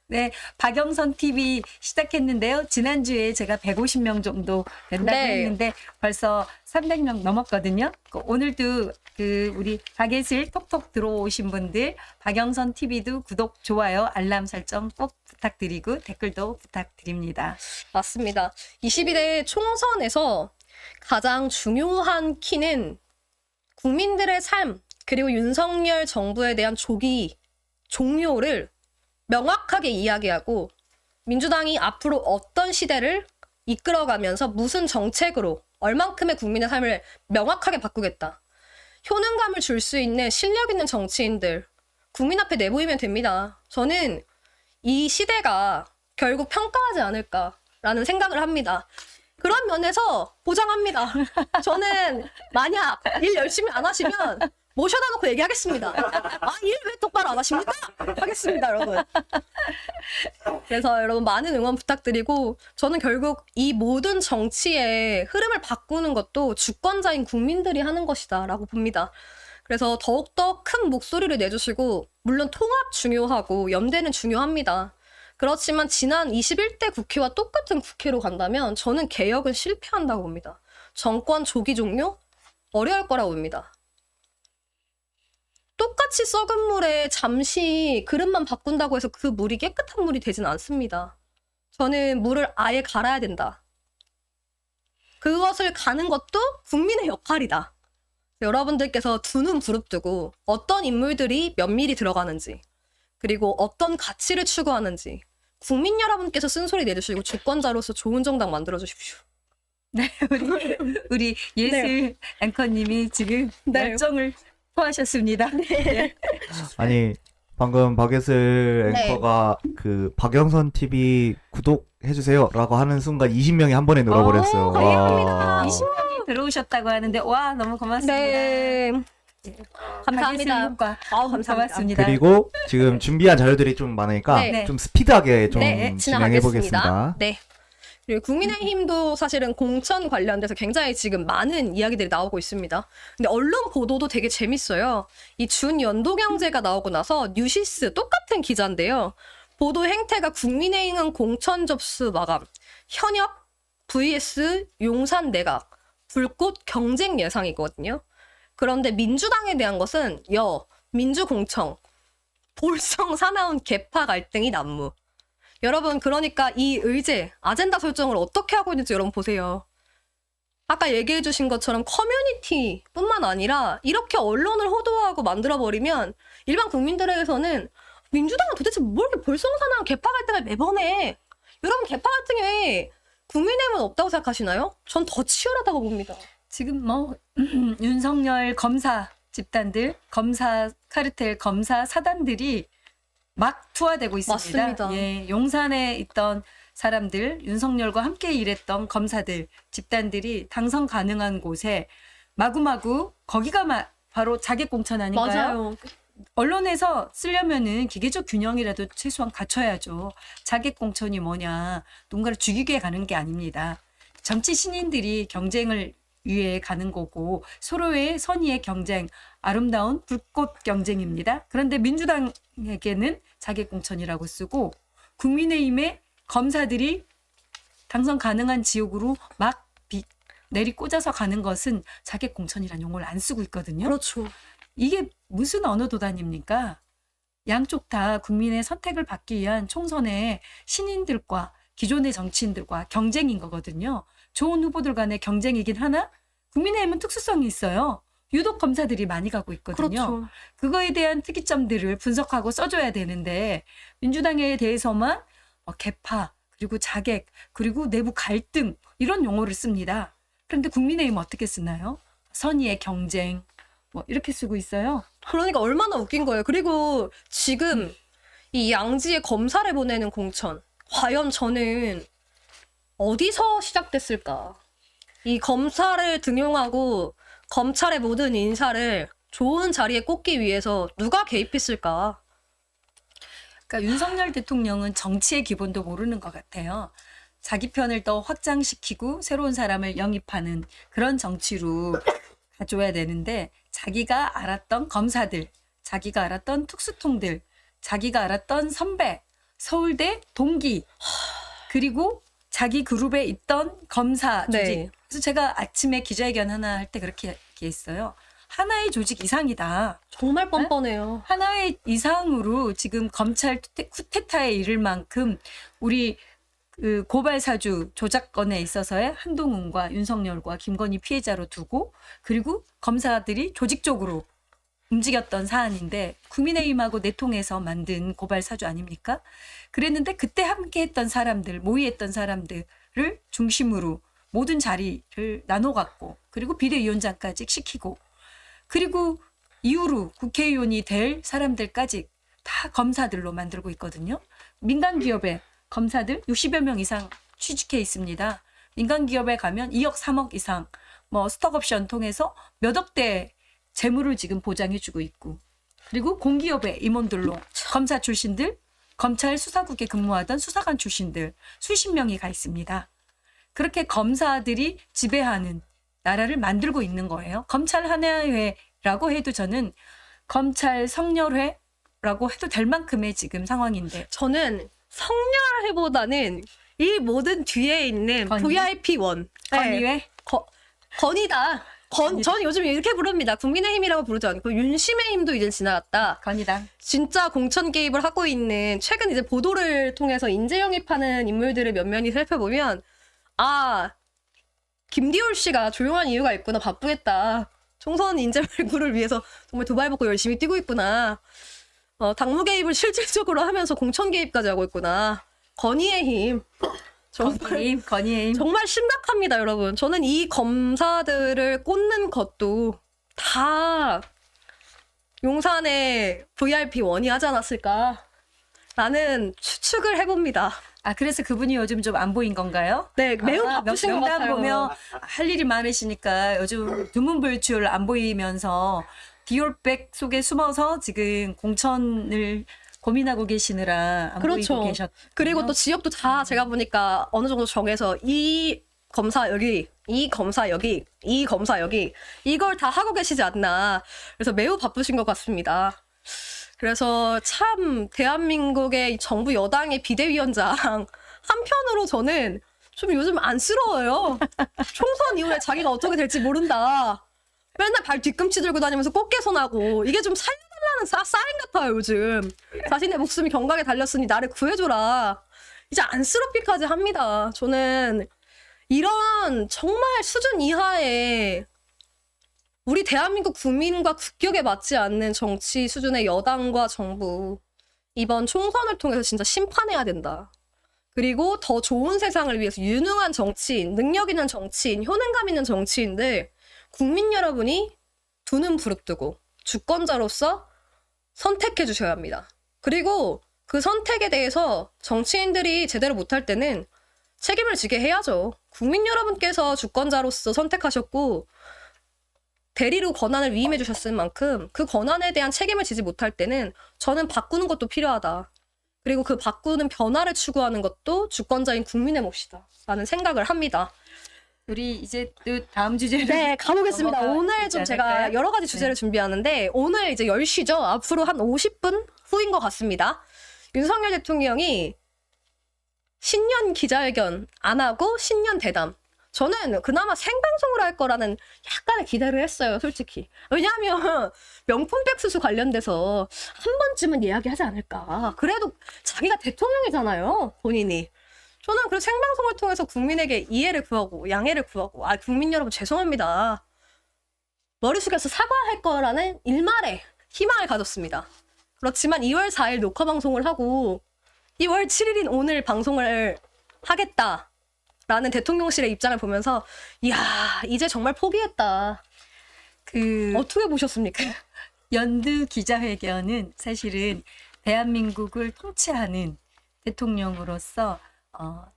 네, 박영선 TV 시작했는데요. 지난주에 제가 150명 정도 된다고 네. 했는데 벌써 300명 넘었거든요. 오늘도 우리 박예슬 톡톡 들어오신 분들 박영선 TV도 구독, 좋아요, 알람 설정 꼭 부탁드리고 댓글도 부탁드립니다. 맞습니다. 22대 총선에서 가장 중요한 키는 국민들의 삶 그리고 윤석열 정부에 대한 조기 종료를 명확하게 이야기하고 민주당이 앞으로 어떤 시대를 이끌어가면서 무슨 정책으로 얼만큼의 국민의 삶을 명확하게 바꾸겠다. 효능감을 줄 수 있는 실력 있는 정치인들 국민 앞에 내보이면 됩니다. 저는 이 시대가 결국 평가하지 않을까라는 생각을 합니다. 그런 면에서 보장합니다. 저는 만약 일 열심히 안 하시면 모셔다 놓고 얘기하겠습니다. 일 왜 똑바로 안 하십니까? 하겠습니다, 여러분. 그래서 여러분 많은 응원 부탁드리고 저는 결국 이 모든 정치의 흐름을 바꾸는 것도 주권자인 국민들이 하는 것이다 라고 봅니다. 그래서 더욱더 큰 목소리를 내주시고 물론 통합 중요하고 연대는 중요합니다. 그렇지만 지난 21대 국회와 똑같은 국회로 간다면 저는 개혁은 실패한다고 봅니다. 정권 조기 종료? 어려울 거라고 봅니다. 똑같이 썩은 물에 잠시 그릇만 바꾼다고 해서 그 물이 깨끗한 물이 되진 않습니다. 저는 물을 아예 갈아야 된다. 그것을 가는 것도 국민의 역할이다. 여러분들께서 두 눈 부릅뜨고 어떤 인물들이 면밀히 들어가는지 그리고 어떤 가치를 추구하는지 국민 여러분께서 쓴소리 내주시고 주권자로서 좋은 정당 만들어 주십시오. 네, 우리 예슬 앵커님이 지금 네. 열정을 토하셨습니다. 네. 아니 방금 박예슬 네. 앵커가 그 박영선 TV 구독해주세요라고 하는 순간 20명이 한 번에 늘어버렸어요. 감사합니다. 20명이 들어오셨다고 하는데 와 너무 고맙습니다. 네. 감사합니다. 박예슬과 감사합니다. 고맙습니다. 그리고 지금 준비한 자료들이 좀 많으니까 네. 좀 스피드하게 좀 네, 진행해 보겠습니다. 지나가겠습니다. 네. 그리고 국민의힘도 사실은 공천 관련돼서 굉장히 지금 많은 이야기들이 나오고 있습니다. 근데 언론 보도도 되게 재밌어요. 이 준연도경제가 나오고 나서 뉴시스 똑같은 기자인데요. 보도 행태가 국민의힘은 공천 접수 마감, 현역 vs 용산 내각, 불꽃 경쟁 예상이거든요. 그런데 민주당에 대한 것은 민주공청, 볼성 사나운 계파 갈등이 난무. 여러분 그러니까 이 의제, 아젠다 설정을 어떻게 하고 있는지 여러분 보세요. 아까 얘기해 주신 것처럼 커뮤니티뿐만 아니라 이렇게 언론을 호도하고 만들어버리면 일반 국민들에게서는 민주당은 도대체 뭘 이렇게 볼성사나운 계파 갈등을 매번 해. 여러분 계파 갈등이 국민의힘은 없다고 생각하시나요? 전 더 치열하다고 봅니다. 지금 윤석열 검사 집단들, 검사 카르텔, 검사 사단들이 막 투하되고 있습니다. 맞습니다. 예, 용산에 있던 사람들, 윤석열과 함께 일했던 검사들, 집단들이 당선 가능한 곳에 마구마구 거기가 바로 자객 공천 아닌가요? 맞아요. 언론에서 쓰려면은 기계적 균형이라도 최소한 갖춰야죠. 자객 공천이 뭐냐, 누군가를 죽이게 가는 게 아닙니다. 정치 신인들이 경쟁을 위해 가는 거고 서로의 선의의 경쟁, 아름다운 불꽃 경쟁입니다. 그런데 민주당에게는 자객 공천이라고 쓰고 국민의힘의 검사들이 당선 가능한 지역으로 막 내리꽂아서 가는 것은 자객 공천이라는 용어를 안 쓰고 있거든요. 그렇죠. 이게 무슨 언어 도단입니까? 양쪽 다 국민의 선택을 받기 위한 총선의 신인들과 기존의 정치인들과 경쟁인 거거든요. 좋은 후보들 간의 경쟁이긴 하나 국민의힘은 특수성이 있어요. 유독 검사들이 많이 가고 있거든요. 그렇죠. 그거에 대한 특이점들을 분석하고 써줘야 되는데 민주당에 대해서만 개파 그리고 자객 그리고 내부 갈등 이런 용어를 씁니다. 그런데 국민의힘은 어떻게 쓰나요? 선의의 경쟁 뭐 이렇게 쓰고 있어요. 그러니까 얼마나 웃긴 거예요. 그리고 지금 이 양지의 검사를 보내는 공천 과연 저는 어디서 시작됐을까? 이 검사를 등용하고 검찰의 모든 인사를 좋은 자리에 꽂기 위해서 누가 개입했을까? 그러니까 윤석열 대통령은 정치의 기본도 모르는 것 같아요. 자기 편을 더 확장시키고 새로운 사람을 영입하는 그런 정치로 가져야 되는데 자기가 알았던 검사들, 자기가 알았던 특수통들, 자기가 알았던 선배, 서울대 동기, 그리고 자기 그룹에 있던 검사 조직. 네. 그래서 제가 아침에 기자회견 하나 할 때 그렇게 얘기했어요. 하나의 조직 이상이다. 정말 뻔뻔해요. 하나의 이상으로 지금 검찰 쿠데타에 이를 만큼 우리 그 고발 사주 조작건에 있어서의 한동훈과 윤석열과 김건희 피해자로 두고 그리고 검사들이 조직적으로 움직였던 사안인데 국민의힘하고 내통해서 만든 고발 사주 아닙니까? 그랬는데 그때 함께했던 사람들, 모의했던 사람들을 중심으로 모든 자리를 나눠갖고 그리고 비대위원장까지 시키고 그리고 이후로 국회의원이 될 사람들까지 다 검사들로 만들고 있거든요. 민간 기업에 검사들 60여 명 이상 취직해 있습니다. 민간 기업에 가면 2억, 3억 이상 뭐 스톡옵션 통해서 몇 억대 재물을 지금 보장해주고 있고 그리고 공기업의 임원들로 검사 출신들, 검찰 수사국에 근무하던 수사관 출신들 수십 명이 가 있습니다. 그렇게 검사들이 지배하는 나라를 만들고 있는 거예요. 검찰 하나회라고 해도 저는 검찰 성렬회라고 해도 될 만큼의 지금 상황인데 저는 성렬회보다는 이 모든 뒤에 있는 건의? VIP1. 건의회? 건이다. 저는 요즘 이렇게 부릅니다. 국민의힘이라고 부르지 않고 윤심의 힘도 이제 지나갔다. 건의당. 진짜 공천 개입을 하고 있는 최근 이제 보도를 통해서 인재 영입하는 인물들을 면면히 살펴보면 아 김디올 씨가 조용한 이유가 있구나. 바쁘겠다. 총선 인재 발굴을 위해서 정말 도발받고 열심히 뛰고 있구나. 당무 개입을 실질적으로 하면서 공천 개입까지 하고 있구나. 건의의 힘. 건의의 힘. 정말 심각합니다, 여러분. 저는 이 검사들을 꽂는 것도 다 용산의 VIP1이 하지 않았을까? 라는 추측을 해봅니다. 아 그래서 그분이 요즘 좀 안 보인 건가요? 네, 매우 바쁘신 것 명단 같아요. 보면 할 일이 많으시니까 요즘 두문불출 안 보이면서 디올백 속에 숨어서 지금 공천을 고민하고 계시느라 안 그렇죠. 보이고 계셨. 그리고 또 지역도 다 제가 보니까 어느 정도 정해서 이 검사 여기, 이 검사 여기, 이 검사 여기 이걸 다 하고 계시지 않나. 그래서 매우 바쁘신 것 같습니다. 그래서 참 대한민국의 정부 여당의 비대위원장 한편으로 저는 좀 요즘 안쓰러워요. 총선 이후에 자기가 어떻게 될지 모른다. 맨날 발 뒤꿈치 들고 다니면서 꽃게손하고 이게 좀 살려달라는 사인 같아요 요즘. 자신의 목숨이 경각에 달렸으니 나를 구해줘라. 이제 안쓰럽기까지 합니다. 저는 이런 정말 수준 이하의 우리 대한민국 국민과 국격에 맞지 않는 정치 수준의 여당과 정부 이번 총선을 통해서 진짜 심판해야 된다. 그리고 더 좋은 세상을 위해서 유능한 정치인, 능력 있는 정치인, 효능감 있는 정치인들 국민 여러분이 두 눈 부릅뜨고 주권자로서 선택해 주셔야 합니다. 그리고 그 선택에 대해서 정치인들이 제대로 못할 때는 책임을 지게 해야죠. 국민 여러분께서 주권자로서 선택하셨고 대리로 권한을 위임해 주셨을 만큼 그 권한에 대한 책임을 지지 못할 때는 저는 바꾸는 것도 필요하다. 그리고 그 바꾸는 변화를 추구하는 것도 주권자인 국민의 몫이다. 라는 생각을 합니다. 우리 이제 또 다음 주제로 네, 가보겠습니다. 넘어가 오늘 좀 보지 제가 않을까요? 여러 가지 주제를 준비하는데 오늘 이제 10시죠. 앞으로 한 50분 후인 것 같습니다. 윤석열 대통령이 신년 기자회견 안 하고 신년 대담. 저는 그나마 생방송을 할 거라는 약간의 기대를 했어요, 솔직히. 왜냐하면 명품백 수수 관련돼서 한 번쯤은 이야기하지 않을까. 그래도 자기가 대통령이잖아요, 본인이. 저는 그 생방송을 통해서 국민에게 이해를 구하고 양해를 구하고 국민 여러분 죄송합니다. 머리 숙여서 사과할 거라는 일말의 희망을 가졌습니다. 그렇지만 2월 4일 녹화 방송을 하고 2월 7일인 오늘 방송을 하겠다라는 대통령실의 입장을 보면서 이야 이제 정말 포기했다. 어떻게 보셨습니까? 연두 기자회견은 사실은 대한민국을 통치하는 대통령으로서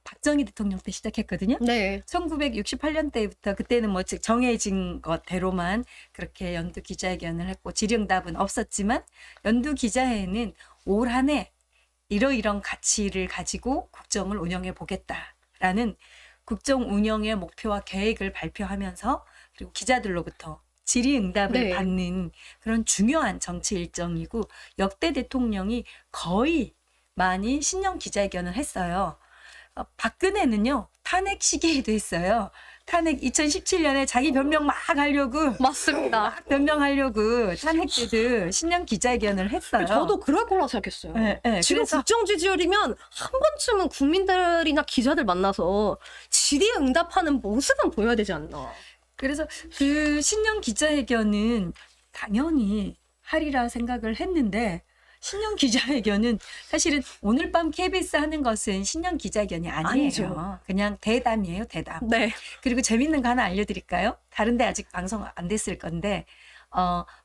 박정희 대통령 때 시작했거든요. 네. 1968년 때부터 그때는 뭐 즉 정해진 것대로만 그렇게 연두 기자회견을 했고 질의응답은 없었지만 연두 기자회는 올 한 해 이러이런 가치를 가지고 국정을 운영해 보겠다라는 국정 운영의 목표와 계획을 발표하면서 그리고 기자들로부터 질의응답을 네. 받는 그런 중요한 정치 일정이고 역대 대통령이 거의 많이 신년 기자회견을 했어요. 박근혜는요 탄핵 시기에도 했어요. 탄핵 2017년에 자기 변명 막 하려고 맞습니다. 막 변명하려고 탄핵 때도 신년 기자회견을 했어요. 저도 그럴 거라 생각했어요. 네, 네. 지금 그래서 국정 지지율이면 한 번쯤은 국민들이나 기자들 만나서 질의응답하는 모습은 보여야 되지 않나. 그래서 그 신년 기자회견은 당연히 하리라 생각을 했는데 신년 기자회견은 사실은 오늘 밤 KBS 하는 것은 신년 기자회견이 아니에요. 아니죠. 그냥 대담이에요, 대담. 네. 그리고 재밌는 거 하나 알려드릴까요? 다른데 아직 방송 안 됐을 건데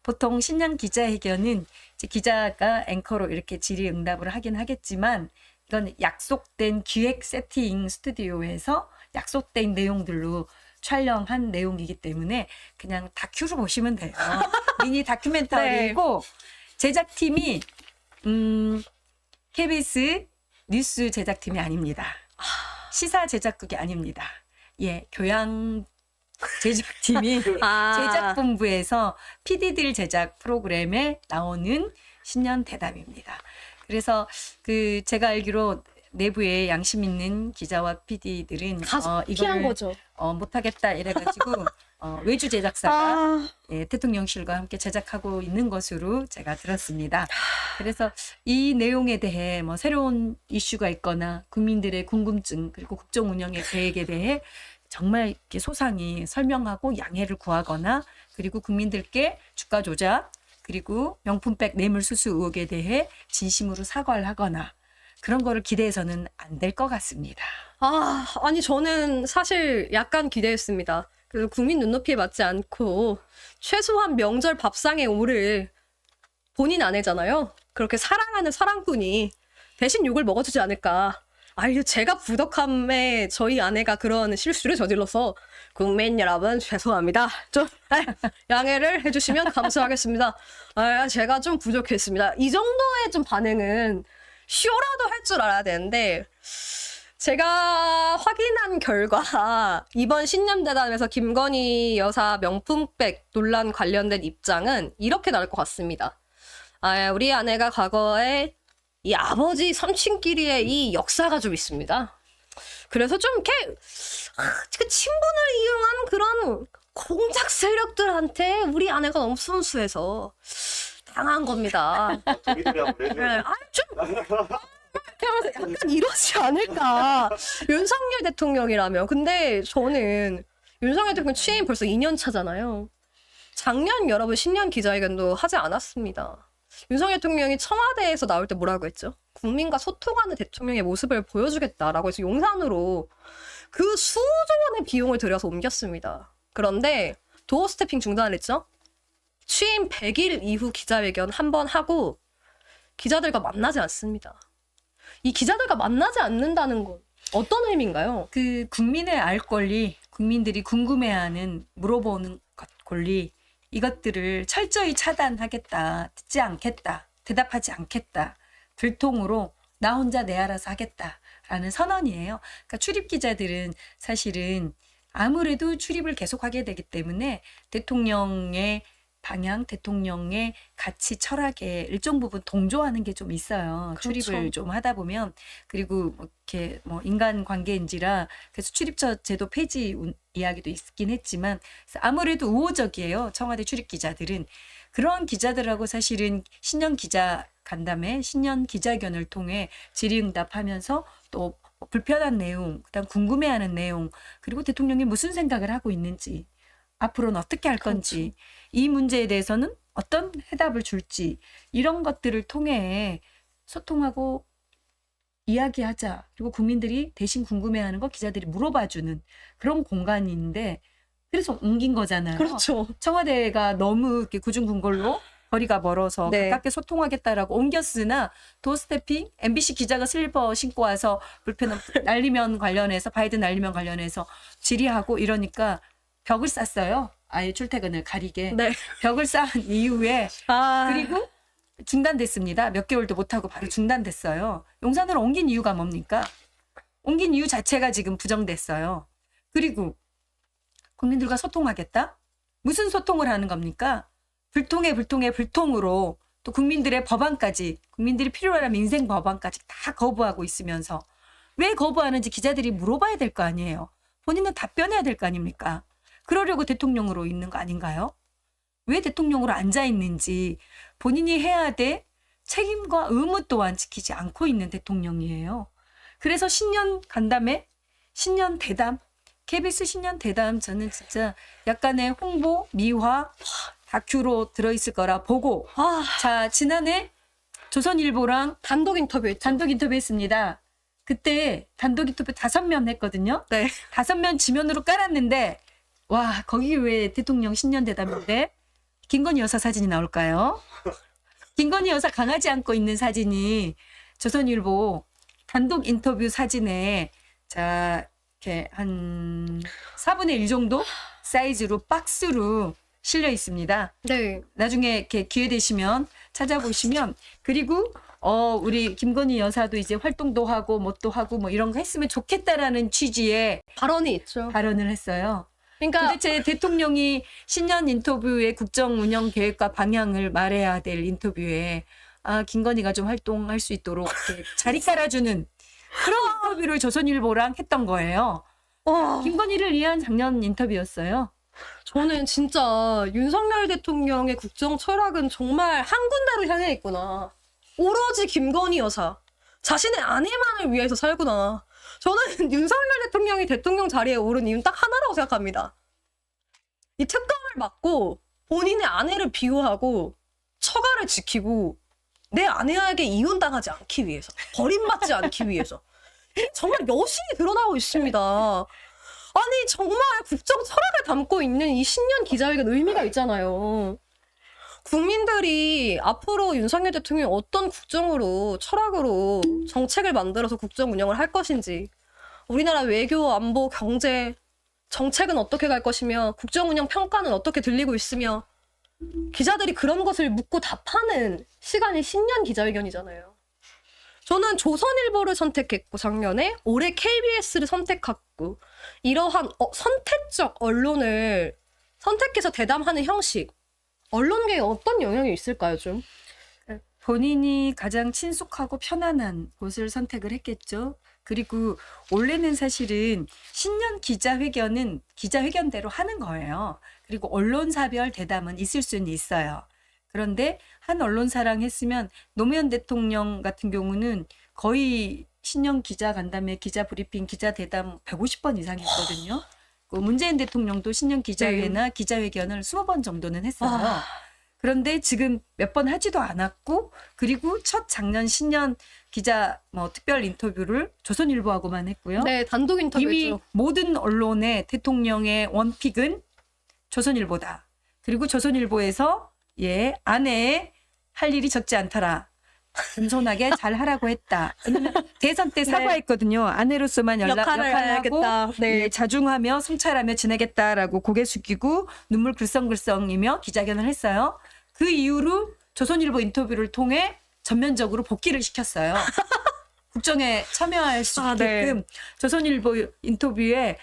보통 신년 기자회견은 이제 기자가 앵커로 이렇게 질의응답을 하긴 하겠지만 이건 약속된 기획 세팅 스튜디오에서 약속된 내용들로 촬영한 내용이기 때문에 그냥 다큐로 보시면 돼요. 미니 다큐멘터리고 제작팀이 KBS 뉴스 제작팀이 아닙니다. 시사 제작국이 아닙니다. 예, 교양 제작팀이 제작본부에서 PD들 제작 프로그램에 나오는 신년 대담입니다. 그래서 그 제가 알기로 내부에 양심 있는 기자와 PD들은 피한 이걸 거죠. 못하겠다 이래가지고 외주 제작사가 예, 대통령실과 함께 제작하고 있는 것으로 제가 들었습니다. 그래서 이 내용에 대해 뭐 새로운 이슈가 있거나 국민들의 궁금증 그리고 국정 운영의 계획에 대해 정말 이렇게 소상히 설명하고 양해를 구하거나 그리고 국민들께 주가 조작 그리고 명품백 뇌물수수 의혹에 대해 진심으로 사과를 하거나 그런 거를 기대해서는 안 될 것 같습니다. 아니 저는 사실 약간 기대했습니다. 그래서 국민 눈높이에 맞지 않고 최소한 명절 밥상에 오를 본인 아내잖아요. 그렇게 사랑하는 사랑꾼이 대신 욕을 먹어주지 않을까. 아유 제가 부덕함에 저희 아내가 그런 실수를 저질러서 국민 여러분 죄송합니다. 좀 양해를 해주시면 감사하겠습니다. 제가 좀 부족했습니다. 이 정도의 좀 반응은 쇼라도 할 줄 알아야 되는데 제가 확인한 결과 이번 신년대담에서 김건희 여사 명품백 논란 관련된 입장은 이렇게 나올 것 같습니다. 우리 아내가 과거에 이 아버지 삼친끼리의 이 역사가 좀 있습니다. 그래서 좀 이렇게 그 친분을 이용한 그런 공작 세력들한테 우리 아내가 너무 순수해서 당한 겁니다. 네, 약간 이러지 않을까. 윤석열 대통령이라면. 근데 저는 윤석열 대통령 취임 벌써 2년 차잖아요. 작년 여러분 신년 기자회견도 하지 않았습니다. 윤석열 대통령이 청와대에서 나올 때 뭐라고 했죠? 국민과 소통하는 대통령의 모습을 보여주겠다라고 해서 용산으로 그 수조 원의 비용을 들여서 옮겼습니다. 그런데 도어 스태핑 중단을 했죠? 취임 100일 이후 기자회견 한 번 하고 기자들과 만나지 않습니다. 이 기자들과 만나지 않는다는 건 어떤 의미인가요? 그 국민의 알 권리, 국민들이 궁금해하는 물어보는 것 권리 이것들을 철저히 차단하겠다, 듣지 않겠다, 대답하지 않겠다, 들통으로 나 혼자 내 알아서 하겠다라는 선언이에요. 그러니까 출입 기자들은 사실은 아무래도 출입을 계속하게 되기 때문에 대통령의 방향, 대통령의 가치 철학에 일정 부분 동조하는 게 좀 있어요. 그렇죠. 출입을 좀 하다 보면. 그리고 뭐 이렇게 뭐 인간 관계인지라 그래서 출입처 제도 폐지 이야기도 있긴 했지만 아무래도 우호적이에요. 청와대 출입 기자들은. 그런 기자들하고 사실은 신년 기자 간담회, 신년 기자회견을 통해 질의응답하면서 또 불편한 내용, 그다음 궁금해하는 내용, 그리고 대통령이 무슨 생각을 하고 있는지, 앞으로는 어떻게 할 건지, 이 문제에 대해서는 어떤 해답을 줄지, 이런 것들을 통해 소통하고 이야기하자. 그리고 국민들이 대신 궁금해하는 거 기자들이 물어봐주는 그런 공간인데, 그래서 옮긴 거잖아요. 그렇죠. 청와대가 너무 이렇게 구중궁궐로 거리가 멀어서 네. 가깝게 소통하겠다라고 옮겼으나 도스태핑 MBC 기자가 슬리퍼 신고 와서 불편 날리면 관련해서 바이든 날리면 관련해서 질의하고 이러니까 벽을 쌌어요. 아예 출퇴근을 가리게. 네. 벽을 쌓은 이후에 아, 그리고 중단됐습니다. 몇 개월도 못하고 바로 중단됐어요. 용산으로 옮긴 이유가 뭡니까? 옮긴 이유 자체가 지금 부정됐어요. 그리고 국민들과 소통하겠다? 무슨 소통을 하는 겁니까? 불통으로 또 국민들의 법안까지, 국민들이 필요로 하는 민생 법안까지 다 거부하고 있으면서 왜 거부하는지 기자들이 물어봐야 될 거 아니에요. 본인은 답변해야 될 거 아닙니까? 그러려고 대통령으로 있는 거 아닌가요? 왜 대통령으로 앉아 있는지 본인이 해야 될 책임과 의무 또한 지키지 않고 있는 대통령이에요. 그래서 신년 간담회, 신년 대담, KBS 신년 대담 저는 진짜 약간의 홍보, 미화, 다큐로 들어있을 거라 보고 자 지난해 조선일보랑 단독 인터뷰 했죠. 단독 인터뷰했습니다. 그때 단독 인터뷰 5면 했거든요. 네. 5면 지면으로 깔았는데 와 거기 왜 대통령 신년 대담인데 김건희 여사 사진이 나올까요? 김건희 여사 강아지 안고 있는 사진이 조선일보 단독 인터뷰 사진에 자 이렇게 한 4분의 1 정도 사이즈로 박스로 실려 있습니다. 네. 나중에 이렇게 기회 되시면 찾아보시면 그리고 우리 김건희 여사도 이제 활동도 하고 뭣도 하고 뭐 이런 거 했으면 좋겠다라는 취지의 발언이 있죠. 발언을 했어요. 그러니까 도대체 대통령이 신년 인터뷰에 국정 운영 계획과 방향을 말해야 될 인터뷰에 김건희가 좀 활동할 수 있도록 이렇게 자리 깔아주는 그런 인터뷰를 조선일보랑 했던 거예요. 와, 김건희를 위한 작년 인터뷰였어요. 저는 진짜 윤석열 대통령의 국정 철학은 정말 한 군데로 향해 있구나. 오로지 김건희 여사, 자신의 아내만을 위해서 살구나. 저는 윤석열 대통령이 대통령 자리에 오른 이유는 딱 하나라고 생각합니다. 이 특검을 막고 본인의 아내를 비호하고 처가를 지키고 내 아내에게 이혼당하지 않기 위해서, 버림받지 않기 위해서. 정말 여신이 드러나고 있습니다. 아니 정말 국정 철학을 담고 있는 이 신년 기자회견 의미가 있잖아요. 국민들이 앞으로 윤석열 대통령이 어떤 국정으로 철학으로 정책을 만들어서 국정 운영을 할 것인지, 우리나라 외교, 안보, 경제 정책은 어떻게 갈 것이며 국정 운영 평가는 어떻게 들리고 있으며 기자들이 그런 것을 묻고 답하는 시간이 신년 기자회견이잖아요. 저는 조선일보를 선택했고 작년에 올해 KBS를 선택했고 이러한 선택적 언론을 선택해서 대담하는 형식, 언론계에 어떤 영향이 있을까요 좀? 본인이 가장 친숙하고 편안한 곳을 선택을 했겠죠. 그리고 원래는 사실은 신년 기자회견은 기자회견대로 하는 거예요. 그리고 언론사별 대담은 있을 수는 있어요. 그런데 한 언론사랑 했으면 노무현 대통령 같은 경우는 거의 신년 기자 간담회, 기자 브리핑, 기자 대담 150번 이상 했거든요. 그 문재인 대통령도 신년 기자회나 기자회견을 20번 정도는 했어요. 그런데 지금 몇 번 하지도 않았고, 그리고 첫 작년 신년 기자 특별 인터뷰를 조선일보하고만 했고요. 네, 단독 인터뷰죠. 이미 모든 언론의 대통령의 원픽은 조선일보다. 그리고 조선일보에서 아내의 할 일이 적지 않더라. 겸손하게 잘 하라고 했다. 왜냐면 대선 때 사과했거든요. 아내로서만 역할을 역할하고 해야겠다. 네. 자중하며 성찰하며 지내겠다라고 고개 숙이고 눈물 글썽글썽이며 기자회견을 했어요. 그 이후로 조선일보 인터뷰를 통해 전면적으로 복귀를 시켰어요. 국정에 참여할 수 있게끔 네. 조선일보 인터뷰에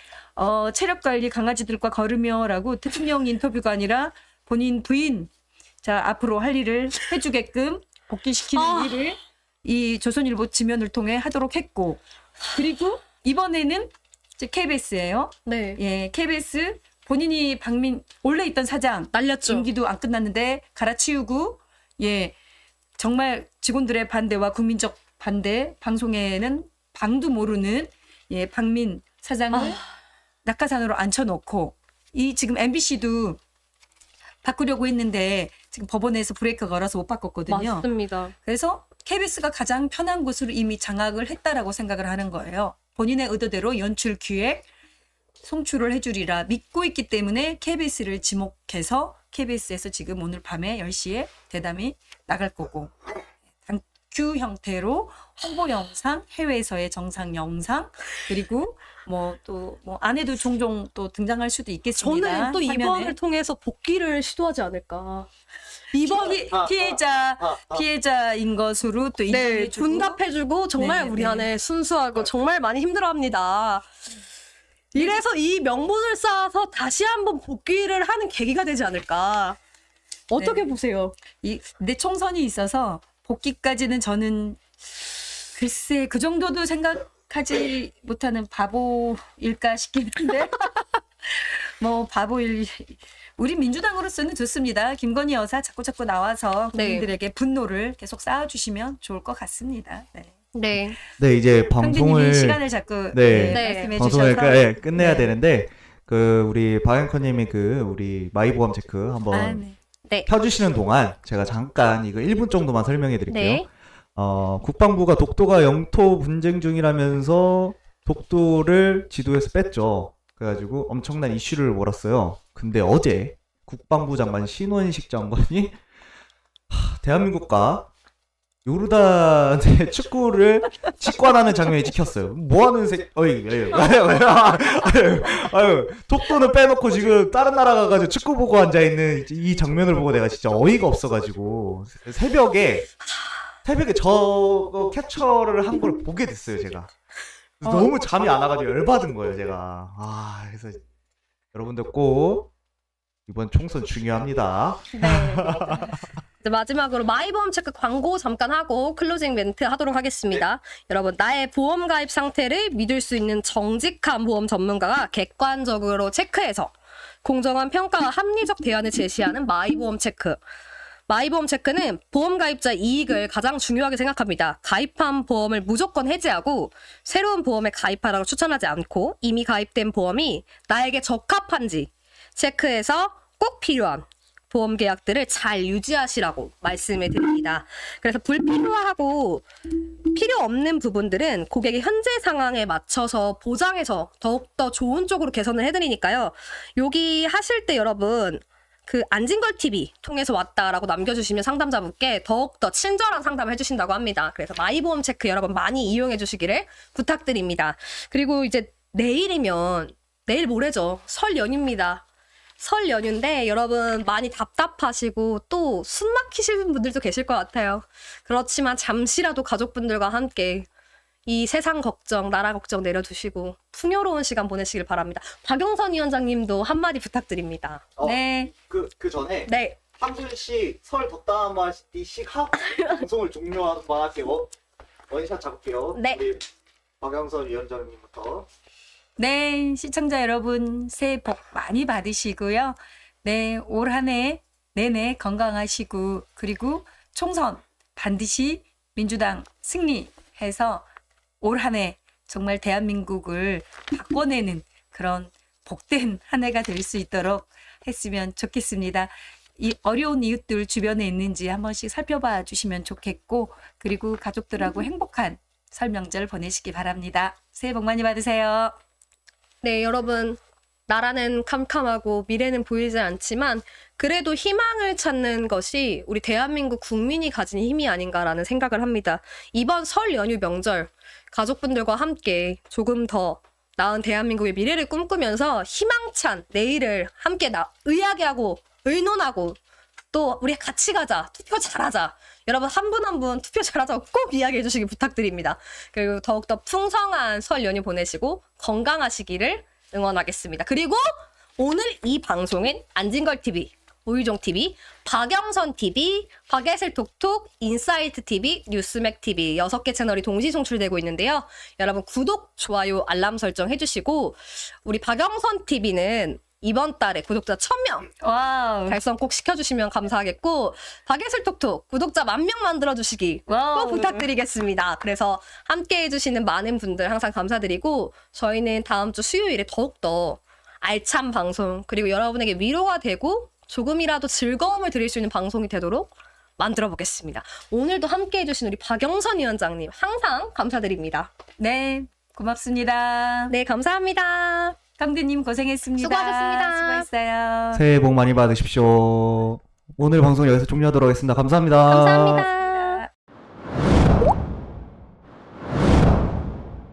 체력관리 강아지들과 걸으며라고 대통령 인터뷰가 아니라 본인 부인 자 앞으로 할 일을 해주게끔 복귀시키는 일을 이 조선일보 지면을 통해 하도록 했고 그리고 이번에는 이제 KBS예요. 네. 예, KBS 본인이 박민 원래 있던 사장 날렸죠. 임기도 안 끝났는데 갈아치우고 예 정말 직원들의 반대와 국민적 반대 방송에는 방도 모르는 예 박민 사장을 낙하산으로 앉혀놓고 이 지금 MBC도 바꾸려고 했는데 지금 법원에서 브레이크 걸어서 못 바꿨거든요. 맞습니다. 그래서 KBS가 가장 편한 곳으로 이미 장악을 했다라고 생각을 하는 거예요. 본인의 의도대로 연출 기획 송출을 해주리라 믿고 있기 때문에 KBS를 지목해서 KBS에서 지금 오늘 밤에 10시에 대담이 나갈 거고 다큐 형태로 홍보 영상, 해외에서의 정상 영상 그리고 뭐 또 뭐 안에도 종종 또 등장할 수도 있겠습니다. 저는 또 화면에. 이번을 통해서 복귀를 시도하지 않을까. 이번 피해자인 것으로 또 네, 인정해주고 분답해주고 정말 네, 우리 네. 안에 순수하고 정말 많이 힘들어합니다. 이래서 이 명분을 쌓아서 다시 한번 복귀를 하는 계기가 되지 않을까. 어떻게 보세요? 내 총선이 있어서 복귀까지는 저는 글쎄 그 정도도 생각하지 못하는 바보일까 싶긴 한데 뭐 바보일 우리 민주당으로서는 좋습니다. 김건희 여사 자꾸 나와서 네. 국민들에게 분노를 계속 쌓아주시면 좋을 것 같습니다. 네. 네. 네, 이제 평균님이 방송을 시간을 자꾸 네. 말씀해 방송을 주셔서 끝내야 네. 되는데 그 우리 박앵커님이 그 우리 마이보험 체크 한번 네. 펴주시는 동안 제가 잠깐 이거 1분 정도만 설명해 드릴게요. 네. 국방부가 독도가 영토 분쟁 중이라면서 독도를 지도에서 뺐죠. 그래가지고 엄청난 이슈를 몰았어요. 근데 어제 국방부 장관 신원식 장관이 대한민국과 요르단의 축구를 직관하는 장면이 찍혔어요. 뭐하는 아유, 독도는 빼놓고 지금 다른 나라 가가지고 축구 보고 앉아있는 이 장면을 보고 내가 진짜 어이가 없어가지고 새벽에 저거 캡처를 한 걸 보게 됐어요, 제가. 너무 잠이 안 와가지고 열받은 거예요, 제가. 그래서 여러분들 꼭 이번 총선 중요합니다. 네. 이제 마지막으로 마이보험 체크 광고 잠깐 하고 클로징 멘트 하도록 하겠습니다. 여러분, 나의 보험 가입 상태를 믿을 수 있는 정직한 보험 전문가가 객관적으로 체크해서 공정한 평가와 합리적 대안을 제시하는 마이보험 체크. 마이보험 체크는 보험 가입자 이익을 가장 중요하게 생각합니다. 가입한 보험을 무조건 해지하고 새로운 보험에 가입하라고 추천하지 않고 이미 가입된 보험이 나에게 적합한지 체크해서 꼭 필요한 보험 계약들을 잘 유지하시라고 말씀을 드립니다. 그래서 불필요하고 필요 없는 부분들은 고객의 현재 상황에 맞춰서 보장해서 더욱더 좋은 쪽으로 개선을 해드리니까요. 여기 하실 때 여러분 그 안진걸 TV 통해서 왔다라고 남겨주시면 상담자분께 더욱더 친절한 상담을 해주신다고 합니다. 그래서 마이보험 체크 여러분 많이 이용해 주시기를 부탁드립니다. 그리고 이제 내일 모레죠. 설 연휴입니다. 설 연휴인데 여러분 많이 답답하시고 또 숨 막히시는 분들도 계실 것 같아요. 그렇지만 잠시라도 가족분들과 함께 이 세상 걱정, 나라 걱정 내려두시고 풍요로운 시간 보내시길 바랍니다. 박영선 위원장님도 한마디 부탁드립니다. 네. 그 전에 네. 한분씩 설 덕담 한마디씩 하고 방송을 종료하는 거 할게요. 원샷 잡을게요. 네. 우리 박영선 위원장님부터. 네, 시청자 여러분 새해 복 많이 받으시고요. 네, 올 한 해 내내 건강하시고 그리고 총선 반드시 민주당 승리해서 올 한 해 정말 대한민국을 바꿔내는 그런 복된 한 해가 될 수 있도록 했으면 좋겠습니다. 이 어려운 이웃들 주변에 있는지 한 번씩 살펴봐 주시면 좋겠고 그리고 가족들하고 행복한 설 명절 보내시기 바랍니다. 새해 복 많이 받으세요. 네, 여러분. 나라는 캄캄하고 미래는 보이지 않지만 그래도 희망을 찾는 것이 우리 대한민국 국민이 가진 힘이 아닌가라는 생각을 합니다. 이번 설 연휴 명절 가족분들과 함께 조금 더 나은 대한민국의 미래를 꿈꾸면서 희망찬 내일을 함께 의야기하고 의논하고 또 우리 같이 가자, 투표 잘하자. 여러분 한 분 한 분 투표 잘하자고 꼭 이야기해 주시기 부탁드립니다. 그리고 더욱더 풍성한 설 연휴 보내시고 건강하시기를 응원하겠습니다. 그리고 오늘 이 방송은 안진걸 TV 오유정 TV, 박영선 TV, 박예슬 톡톡, 인사이트 TV, 뉴스맥 TV 6개 채널이 동시 송출되고 있는데요. 여러분 구독, 좋아요, 알람 설정 해주시고 우리 박영선 TV는 이번 달에 구독자 1000명 와우. 달성 꼭 시켜주시면 감사하겠고 박예슬 톡톡 구독자 10,000명 만들어주시기 와우. 꼭 부탁드리겠습니다. 그래서 함께 해주시는 많은 분들 항상 감사드리고 저희는 다음 주 수요일에 더욱더 알찬 방송 그리고 여러분에게 위로가 되고 조금이라도 즐거움을 드릴 수 있는 방송이 되도록 만들어 보겠습니다. 오늘도 함께 해주신 우리 박영선 위원장님 항상 감사드립니다. 네, 고맙습니다. 네, 감사합니다. 강대님 고생했습니다. 수고하셨습니다. 수고했어요. 새해 복 많이 받으십시오. 오늘 방송 여기서 종료하도록 하겠습니다. 감사합니다. 감사합니다.